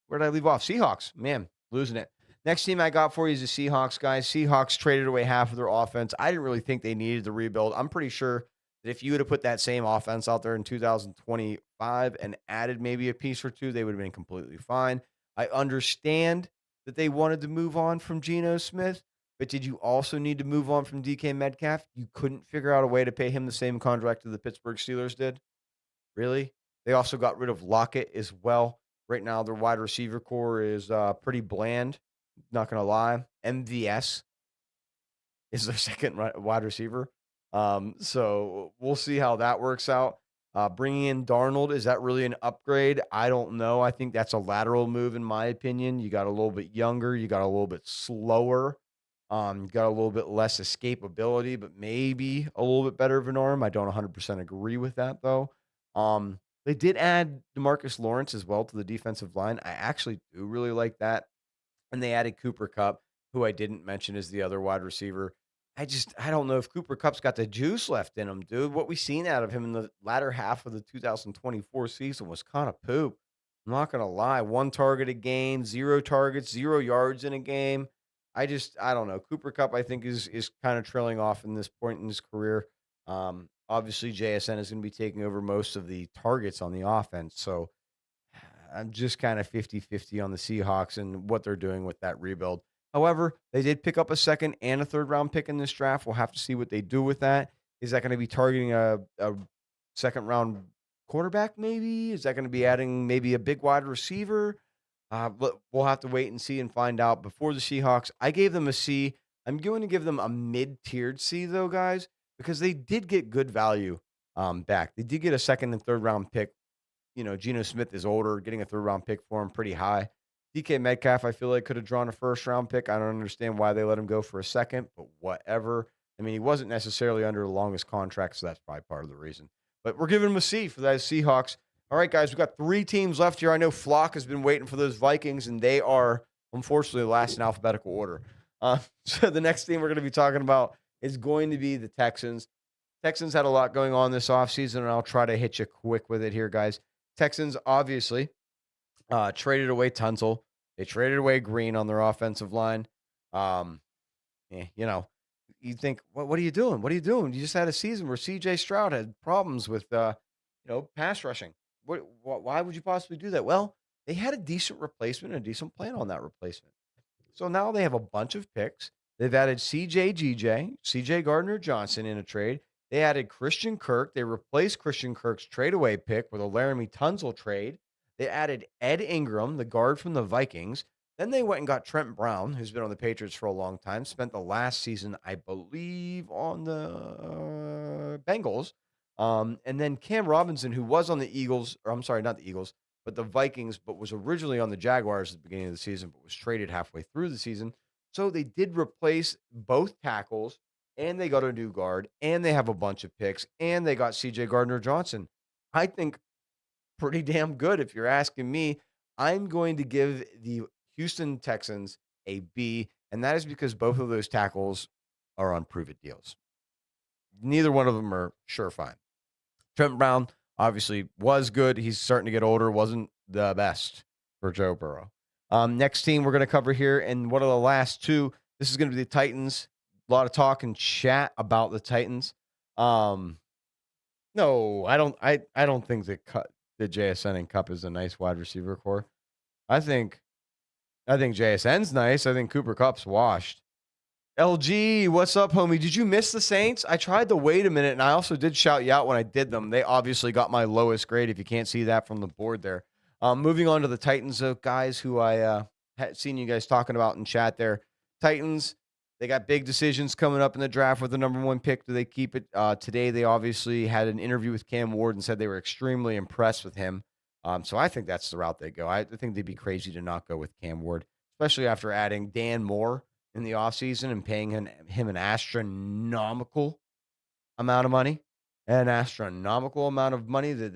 where did I leave off? Seahawks. Man, losing it. Next team I got for you is the Seahawks, guys. Seahawks traded away half of their offense. I didn't really think they needed the rebuild. I'm pretty sure that if you would have put that same offense out there in 2025 and added maybe a piece or two, they would have been completely fine. I understand that they wanted to move on from Geno Smith, but did you also need to move on from DK Metcalf? You couldn't figure out a way to pay him the same contract that the Pittsburgh Steelers did? Really? They also got rid of Lockett as well. Right now, their wide receiver core is pretty bland. Not going to lie. MVS is their second wide receiver. So we'll see how that works out. Bringing in Darnold, is that really an upgrade? I don't know. I think that's a lateral move, in my opinion. You got a little bit younger. You got a little bit slower. You got a little bit less escapability, but maybe a little bit better of an arm. I don't 100% agree with that, though. They did add DeMarcus Lawrence as well to the defensive line. I actually do really like that. And they added Cooper Kupp, who I didn't mention as the other wide receiver. I don't know if Cooper Kupp's got the juice left in him, dude. What we seen out of him in the latter half of the 2024 season was kind of poop. I'm not gonna lie. 1 target a game, 0 targets, 0 yards in a game. I don't know. Cooper Kupp, I think, is kind of trailing off in this point in his career. Obviously, JSN is going to be taking over most of the targets on the offense. So I'm just kind of 50-50 on the Seahawks and what they're doing with that rebuild. However, they did pick up a second and a third round pick in this draft. We'll have to see what they do with that. Is that going to be targeting a second round quarterback, maybe? Is that going to be adding maybe a big wide receiver? But we'll have to wait and see and find out. Before the Seahawks, I gave them a C. I'm going to give them a mid-tiered C, though, guys, because they did get good value back. They did get a second and third round pick. Geno Smith is older. Getting a third round pick for him pretty high. DK Metcalf, I feel like could have drawn a first round pick. I don't understand why they let him go for a second, but whatever. I mean, he wasn't necessarily under the longest contract, so that's probably part of the reason. But we're giving him a C for that Seahawks. All right, guys, we've got 3 teams left here. I know Flock has been waiting for those Vikings, and they are, unfortunately, last in alphabetical order. So the next team we're going to be talking about is going to be the Texans. Texans had a lot going on this offseason, and I'll try to hit you quick with it here, guys. Texans, obviously, traded away Tunsil. They traded away Green on their offensive line. You think, what are you doing? What are you doing? You just had a season where C.J. Stroud had problems with, pass rushing. Why would you possibly do that? Well, they had a decent replacement and a decent plan on that replacement. So now they have a bunch of picks. They've added C.J. Gardner-Johnson in a trade. They added Christian Kirk. They replaced Christian Kirk's trade-away pick with a Laramie Tunsil trade. They added Ed Ingram, the guard from the Vikings. Then they went and got Trent Brown, who's been on the Patriots for a long time, spent the last season, I believe, on the Bengals. And then Cam Robinson, who was on the Eagles, or I'm sorry, not the Eagles, but the Vikings, but was originally on the Jaguars at the beginning of the season, but was traded halfway through the season. So they did replace both tackles, and they got a new guard, and they have a bunch of picks, and they got CJ Gardner Johnson. I think pretty damn good if you're asking me. I'm going to give the Houston Texans a B, and that is because both of those tackles are on prove-it deals. Neither one of them are sure fine. Trent Brown obviously was good. He's starting to get older. Wasn't the best for Joe Burrow. Next team we're going to cover here, and one of the last two. This is going to be the Titans. A lot of talk and chat about the Titans. No, I don't think the JSN and Cup is a nice wide receiver core. I think JSN's nice. I think Cooper Cup's washed. LG, what's up, homie? Did you miss the Saints? I tried to wait a minute, and I also did shout you out when I did them. They obviously got my lowest grade, if you can't see that from the board there. Moving on to the Titans, guys who I had seen you guys talking about in chat there. Titans, they got big decisions coming up in the draft with the number 1 pick. Do they keep it? Today, they obviously had an interview with Cam Ward and said they were extremely impressed with him. So I think that's the route they go. I think they'd be crazy to not go with Cam Ward, especially after adding Dan Moore in the offseason and paying him an astronomical amount of money. An astronomical amount of money that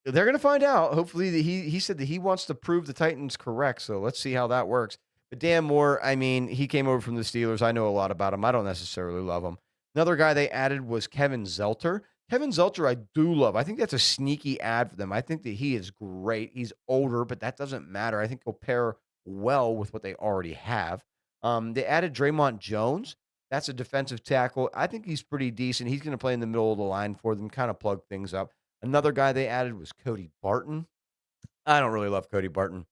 they're going to find out. Hopefully, he said that he wants to prove the Titans correct. So let's see how that works. But Dan Moore, I mean, he came over from the Steelers. I know a lot about him. I don't necessarily love him. Another guy they added was Kevin Zelter. Kevin Zelter, I do love. I think that's a sneaky ad for them. I think that he is great. He's older, but that doesn't matter. I think he'll pair well with what they already have. They added Draymond Jones. That's a defensive tackle. I think he's pretty decent. He's going to play in the middle of the line for them, kind of plug things up. Another guy they added was Cody Barton. I don't really love Cody Barton.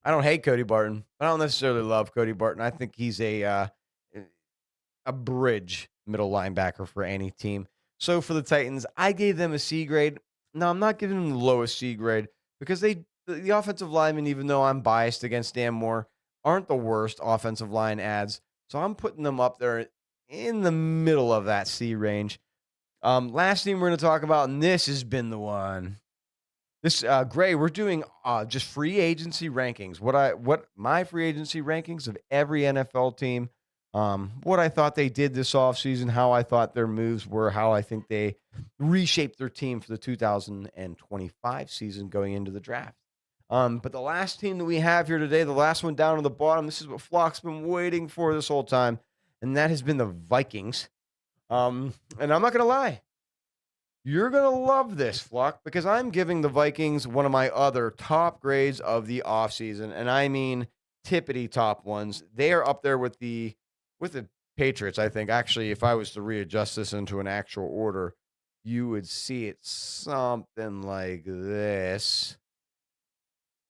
I don't hate Cody Barton, but I don't necessarily love Cody Barton. I think he's a bridge middle linebacker for any team. So for the Titans, I gave them a C grade. No, I'm not giving them the lowest C grade because the offensive linemen, even though I'm biased against Dan Moore, aren't the worst offensive line ads. So I'm putting them up there in the middle of that C range. Last team we're going to talk about, and this has been the one. This Gray, we're doing just free agency rankings. What my free agency rankings of every NFL team. What I thought they did this offseason, how I thought their moves were, how I think they reshaped their team for the 2025 season going into the draft. But the last team that we have here today, the last one down on the bottom, this is what Flock's been waiting for this whole time, and that has been the Vikings. And I'm not going to lie. You're going to love this, Flock, because I'm giving the Vikings one of my other top grades of the offseason, and I mean tippity top ones. They are up there with the Patriots, I think. Actually, if I was to readjust this into an actual order, you would see it something like this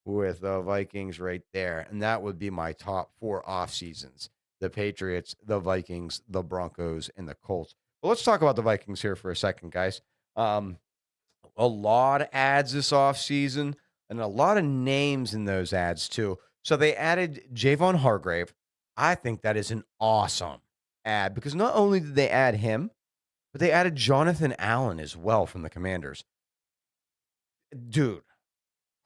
with the Vikings right there, and that would be my top 4 off seasons: the Patriots, the Vikings, the Broncos, and the Colts. Well, let's talk about the Vikings here for a second, guys. A lot of ads this offseason and a lot of names in those ads, too. So they added Javon Hargrave. I think that is an awesome ad because not only did they add him, but they added Jonathan Allen as well from the Commanders. Dude,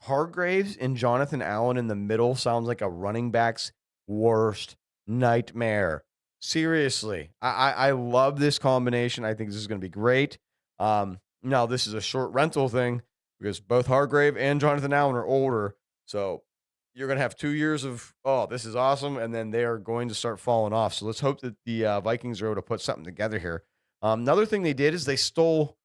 Hargraves and Jonathan Allen in the middle sounds like a running back's worst nightmare. Seriously, I love this combination. I think this is going to be great. Now, this is a short rental thing because both Hargrave and Jonathan Allen are older. So you're going to have 2 years of, oh, this is awesome. And then they are going to start falling off. So let's hope that the Vikings are able to put something together here. Another thing they did is they stole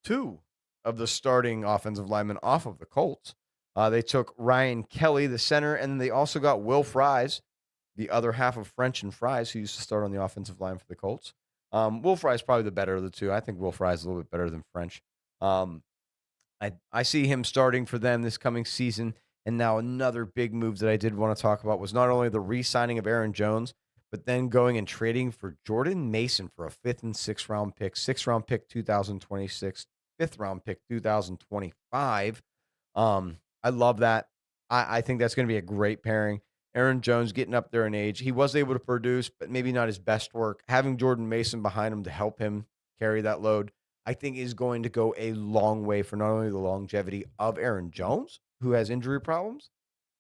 2 of the starting offensive linemen off of the Colts. They took Ryan Kelly, the center, and they also got Will Fries, the other half of French and Fries, who used to start on the offensive line for the Colts. Will Fry is probably the better of the two. I think Will Fry is a little bit better than French. I see him starting for them this coming season. And now another big move that I did want to talk about was not only the re-signing of Aaron Jones, but then going and trading for Jordan Mason for a 5th and 6th round pick, 6th round pick 2026, 5th round pick 2025. I love that. I think that's going to be a great pairing. Aaron Jones getting up there in age. He was able to produce, but maybe not his best work. Having Jordan Mason behind him to help him carry that load, I think is going to go a long way for not only the longevity of Aaron Jones, who has injury problems,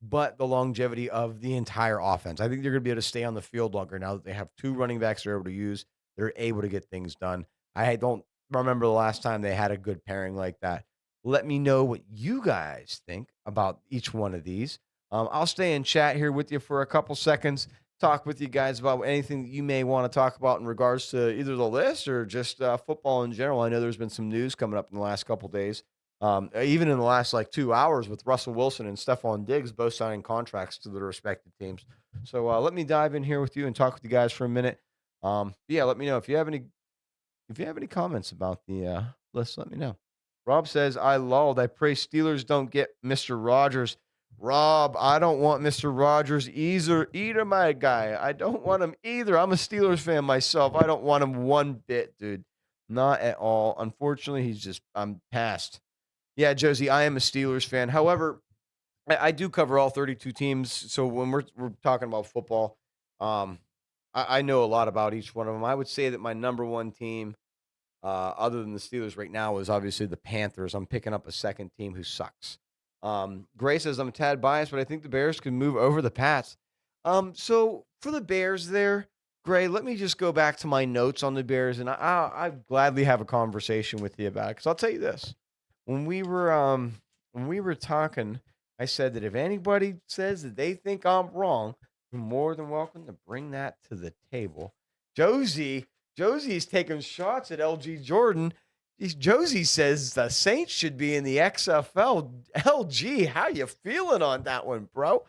but the longevity of the entire offense. I think they're going to be able to stay on the field longer now that they have two running backs they're able to use. They're able to get things done. I don't remember the last time they had a good pairing like that. Let me know what you guys think about each one of these. I'll stay in chat here with you for a couple seconds, talk with you guys about anything that you may want to talk about in regards to either the list or just football in general. I know there's been some news coming up in the last couple days, even in the last like 2 hours with Russell Wilson and Stephon Diggs both signing contracts to their respective teams. So let me dive in here with you and talk with you guys for a minute. Yeah, let me know if you have any comments about the list. Let me know. Rob says, I lulled. I pray Steelers don't get Mr. Rogers. Rob, I don't want Mr. Rogers either, my guy. I don't want him either. I'm a Steelers fan myself. I don't want him one bit, dude. Not at all. Unfortunately, I'm past. Yeah, Josie, I am a Steelers fan. However, I do cover all 32 teams. So when we're talking about football, um, I know a lot about each one of them. I would say that my number one team other than the Steelers right now is obviously the Panthers. I'm picking up a second team who sucks. Gray says I'm a tad biased, but I think the Bears can move over the Pats. So for the Bears there, Gray, let me just go back to my notes on the Bears, and I'd gladly have a conversation with you about it. Because I'll tell you this: when we were when we were talking, I said that if anybody says that they think I'm wrong, you're more than welcome to bring that to the table. Josie Josie's taking shots at LG Jordan. Josie says the Saints should be in the XFL. LG, how you feeling on that one, bro?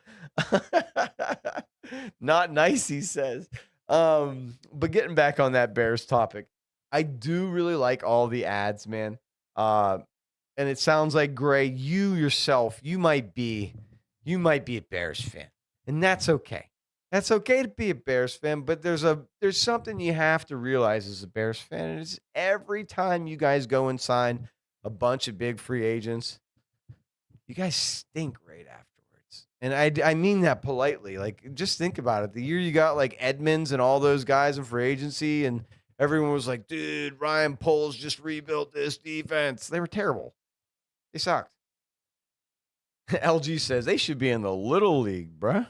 Not nice, he says. But getting back on that Bears topic, I do really like all the ads, man. And it sounds like Gray, you yourself, you might be a Bears fan, and that's okay. That's okay to be a Bears fan, but there's something you have to realize as a Bears fan, and it's every time you guys go and sign a bunch of big free agents, you guys stink right afterwards. And I mean that politely. Like, just think about it. The year you got like Edmonds and all those guys in free agency, and everyone was like, dude, Ryan Poles just rebuilt this defense. They were terrible. They sucked. LG says they should be in the little league, bruh.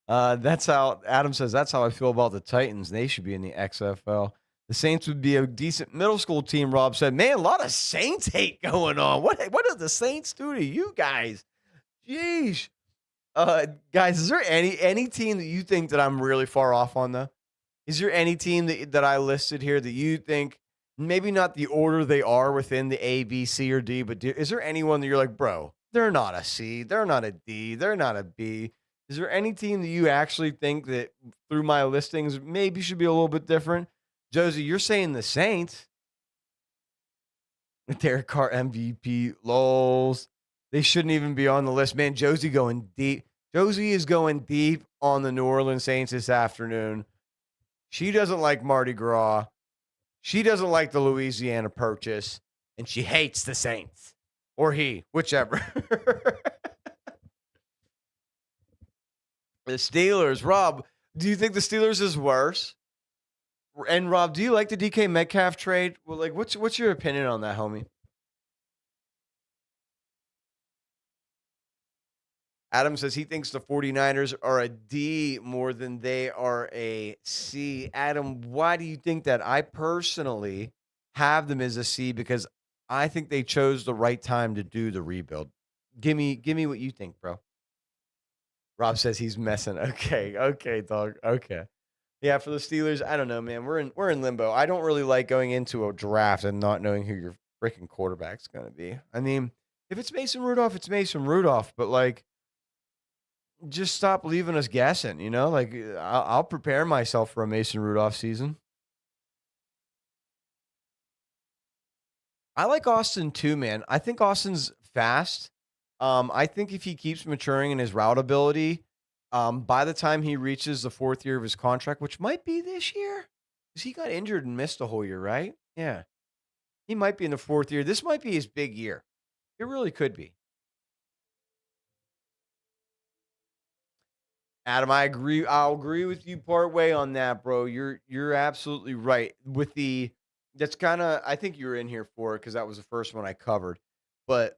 That's how Adam says. That's how I feel about the Titans. They should be in the XFL. The Saints would be a decent middle school team. Rob said, "Man, a lot of Saints hate going on. What did the Saints do to you guys? Jeez, guys, is there any team that you think that I'm really far off on though? Is there any team that I listed here that you think maybe not the order they are within the A, B, C, or D, but is there anyone that you're like, bro, they're not a C, they're not a D, they're not a B? Is there any team that you actually think that through my listings maybe should be a little bit different? Josie, you're saying the Saints. Derek Carr MVP, lols. They shouldn't even be on the list. Man, Josie going deep. Josie is going deep on the New Orleans Saints this afternoon. She doesn't like Mardi Gras. She doesn't like the Louisiana Purchase. And she hates the Saints. Or he, whichever. The Steelers. Rob, do you think the Steelers is worse? And Rob, do you like the DK Metcalf trade? Well, like, what's your opinion on that, homie? Adam says he thinks the 49ers are a D more than they are a C. Adam, why do you think that? I personally have them as a C because I think they chose the right time to do the rebuild. Give me what you think, bro. Rob says he's messing. Okay, dog. Okay. Yeah, for the Steelers, I don't know, man. We're in limbo. I don't really like going into a draft and not knowing who your freaking quarterback's going to be. I mean, if it's Mason Rudolph, it's Mason Rudolph, but like just stop leaving us guessing, you know? Like I'll prepare myself for a Mason Rudolph season. I like Austin too, man. I think Austin's fast. I think if he keeps maturing in his route ability, by the time he reaches the fourth year of his contract, which might be this year, because he got injured and missed a whole year, right? Yeah. He might be in the fourth year. This might be his big year. It really could be. Adam, I agree. I'll agree with you part way on that, bro. You're absolutely right. With the that's kind of I think you were in here for it because that was the first one I covered. But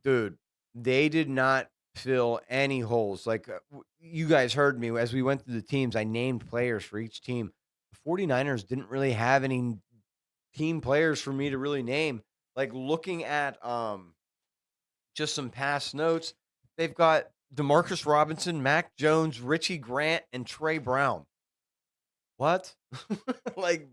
dude, they did not fill any holes. Like you guys heard me as we went through the teams. I named players for each team. The 49ers didn't really have any team players for me to really name. Like looking at just some past notes, they've got Demarcus Robinson, Mac Jones, Richie Grant, and Trey Brown. What? Like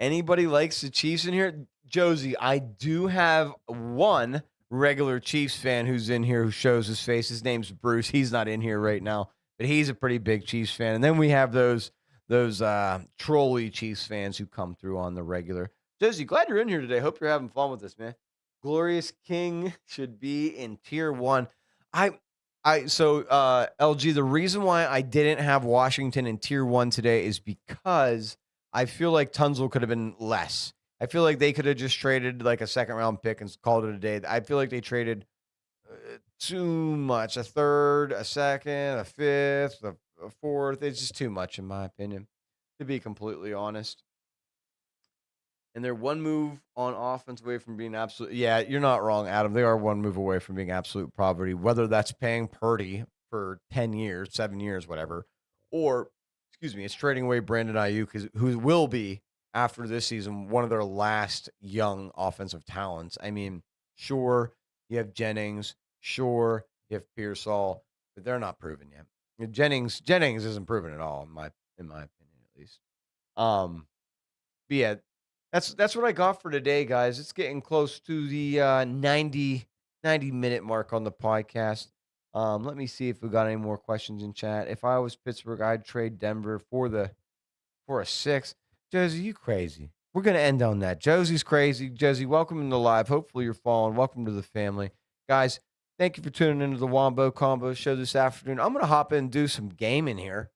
anybody likes the Chiefs in here? Josie, I do have one regular Chiefs fan who's in here who shows his face. His name's Bruce. He's not in here right now, but he's a pretty big Chiefs fan. And then we have those trolley Chiefs fans who come through on the regular. Josie, glad you're in here today. Hope you're having fun with this, man. Glorious King should be in tier one. I LG, the reason why I didn't have Washington in tier one today is because I feel like Tunzel could have been less. I feel like they could have just traded like a second round pick and called it a day. I feel like they traded too much. A third, a second, a fifth, a fourth. It's just too much, in my opinion, to be completely honest. And they're one move on offense away from being absolute. Yeah, you're not wrong, Adam. They are one move away from being absolute poverty, whether that's paying Purdy for 10 years, 7 years, whatever, or, excuse me, it's trading away Brandon Ayuk, who will be, after this season, one of their last young offensive talents. I mean, sure, you have Jennings. Sure, you have Pearsall, but they're not proven yet. Jennings isn't proven at all, in my opinion, at least. But yeah, that's what I got for today, guys. It's getting close to the 90 minute mark on the podcast. Let me see if we got any more questions in chat. If I was Pittsburgh, I'd trade Denver for a six. Josie, you crazy. We're gonna end on that. Josie's crazy. Josie, welcome into live. Hopefully you're following. Welcome to the family. Guys, thank you for tuning into the Wombo Combo Show this afternoon. I'm gonna hop in and do some gaming here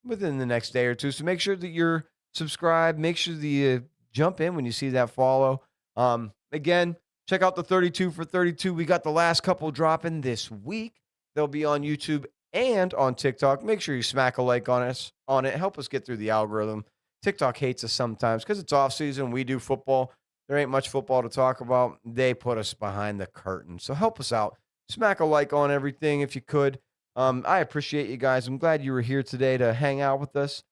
within the next day or two. So make sure that you're subscribed. Make sure that you jump in when you see that follow. Again, check out the 32 for 32. We got the last couple dropping this week. They'll be on YouTube and on TikTok. Make sure you smack a like on it. Help us get through the algorithm. TikTok hates us sometimes because it's off season. We do football. There ain't much football to talk about. They put us behind the curtain. So help us out. Smack a like on everything if you could. I appreciate you guys. I'm glad you were here today to hang out with us.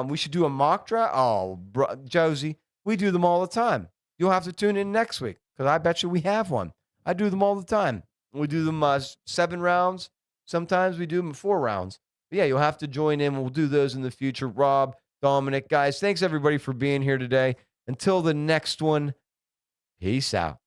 We should do a mock draft. Oh, Josie, we do them all the time. You'll have to tune in next week because I bet you we have one. I do them all the time. We do them 7 rounds. Sometimes we do them 4 rounds. But yeah, you'll have to join in. We'll do those in the future. Rob, Dominic, guys, thanks everybody for being here today. Until the next one, peace out.